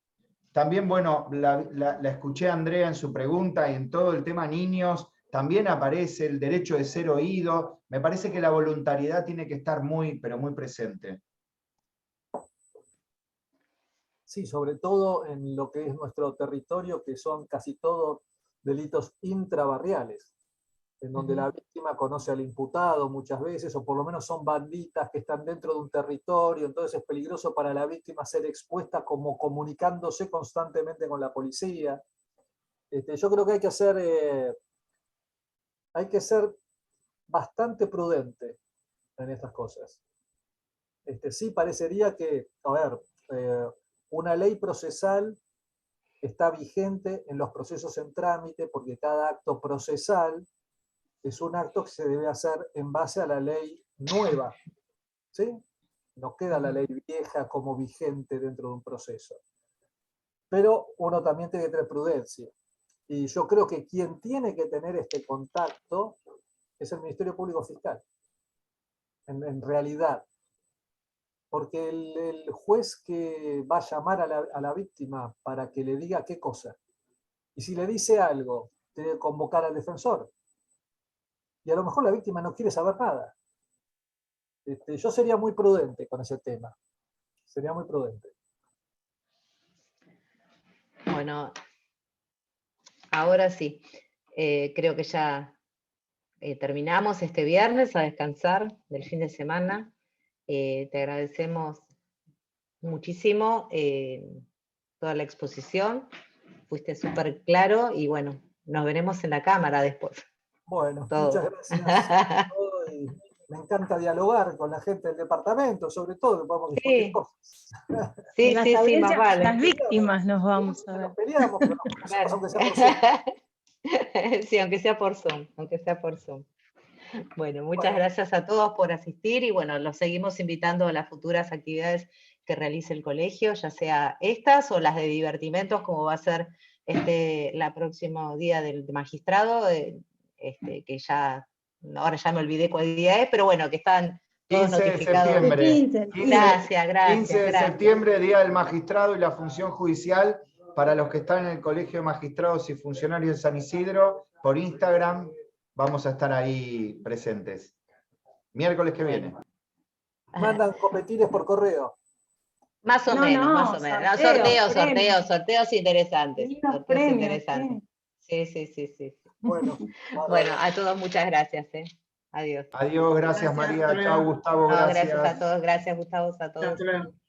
También, bueno, la escuché a Andrea en su pregunta y en todo el tema niños, también aparece el derecho de ser oído. Me parece que la voluntariedad tiene que estar muy, pero muy presente. Sí, sobre todo en lo que es nuestro territorio, que son casi todos delitos intrabarriales, en donde la víctima conoce al imputado muchas veces, o por lo menos son banditas que están dentro de un territorio, entonces es peligroso para la víctima ser expuesta como comunicándose constantemente con la policía. Yo creo que hay que ser bastante prudente en estas cosas. Sí parecería que, a ver, una ley procesal está vigente en los procesos en trámite porque cada acto procesal es un acto que se debe hacer en base a la ley nueva, ¿sí? No queda la ley vieja como vigente dentro de un proceso. Pero uno también tiene que tener prudencia. Y yo creo que quien tiene que tener este contacto es el Ministerio Público Fiscal, en realidad. Porque el juez que va a llamar a la víctima para que le diga qué cosa, y si le dice algo, tiene que convocar al defensor. Y a lo mejor la víctima no quiere saber nada. Yo sería muy prudente con ese tema. Sería muy prudente. Bueno, ahora sí. Creo que ya terminamos este viernes a descansar del fin de semana. Te agradecemos muchísimo toda la exposición. Fuiste súper claro y bueno, nos veremos en la cámara después. Bueno, Todo. muchas gracias. Y me encanta dialogar con la gente del departamento, sobre todo, que podamos discutir Sí. cosas. Sí, En las sí, más audiencias, vale. las víctimas nos vamos a ver. Nos peleamos, pero nos conocemos, Claro. aunque sea por Zoom. Sí, aunque sea por Zoom, aunque sea por Zoom. Bueno, muchas Bueno. gracias a todos por asistir y bueno, los seguimos invitando a las futuras actividades que realice el colegio, ya sea estas o las de divertimentos, como va a ser la próximo día del magistrado, que ya, ahora ya me olvidé cuál día es, pero bueno, que están todos 15 de notificados. septiembre. 15. Gracias, 15 de gracias. septiembre, Día del Magistrado y la función judicial para los que están en el Colegio de Magistrados y Funcionarios de San Isidro, por Instagram, vamos a estar ahí presentes. Miércoles que viene. Mandan copetines por correo. Más o No, menos, no, más o menos. No, sorteos, sorteos interesantes. Lindos Sorteos premios, interesantes. Sí. Bueno, Bueno, a todos muchas gracias. Adiós. Adiós, gracias María. Chao, Gustavo, No, gracias a gracias. todos, gracias Gustavo, a todos. Hasta luego.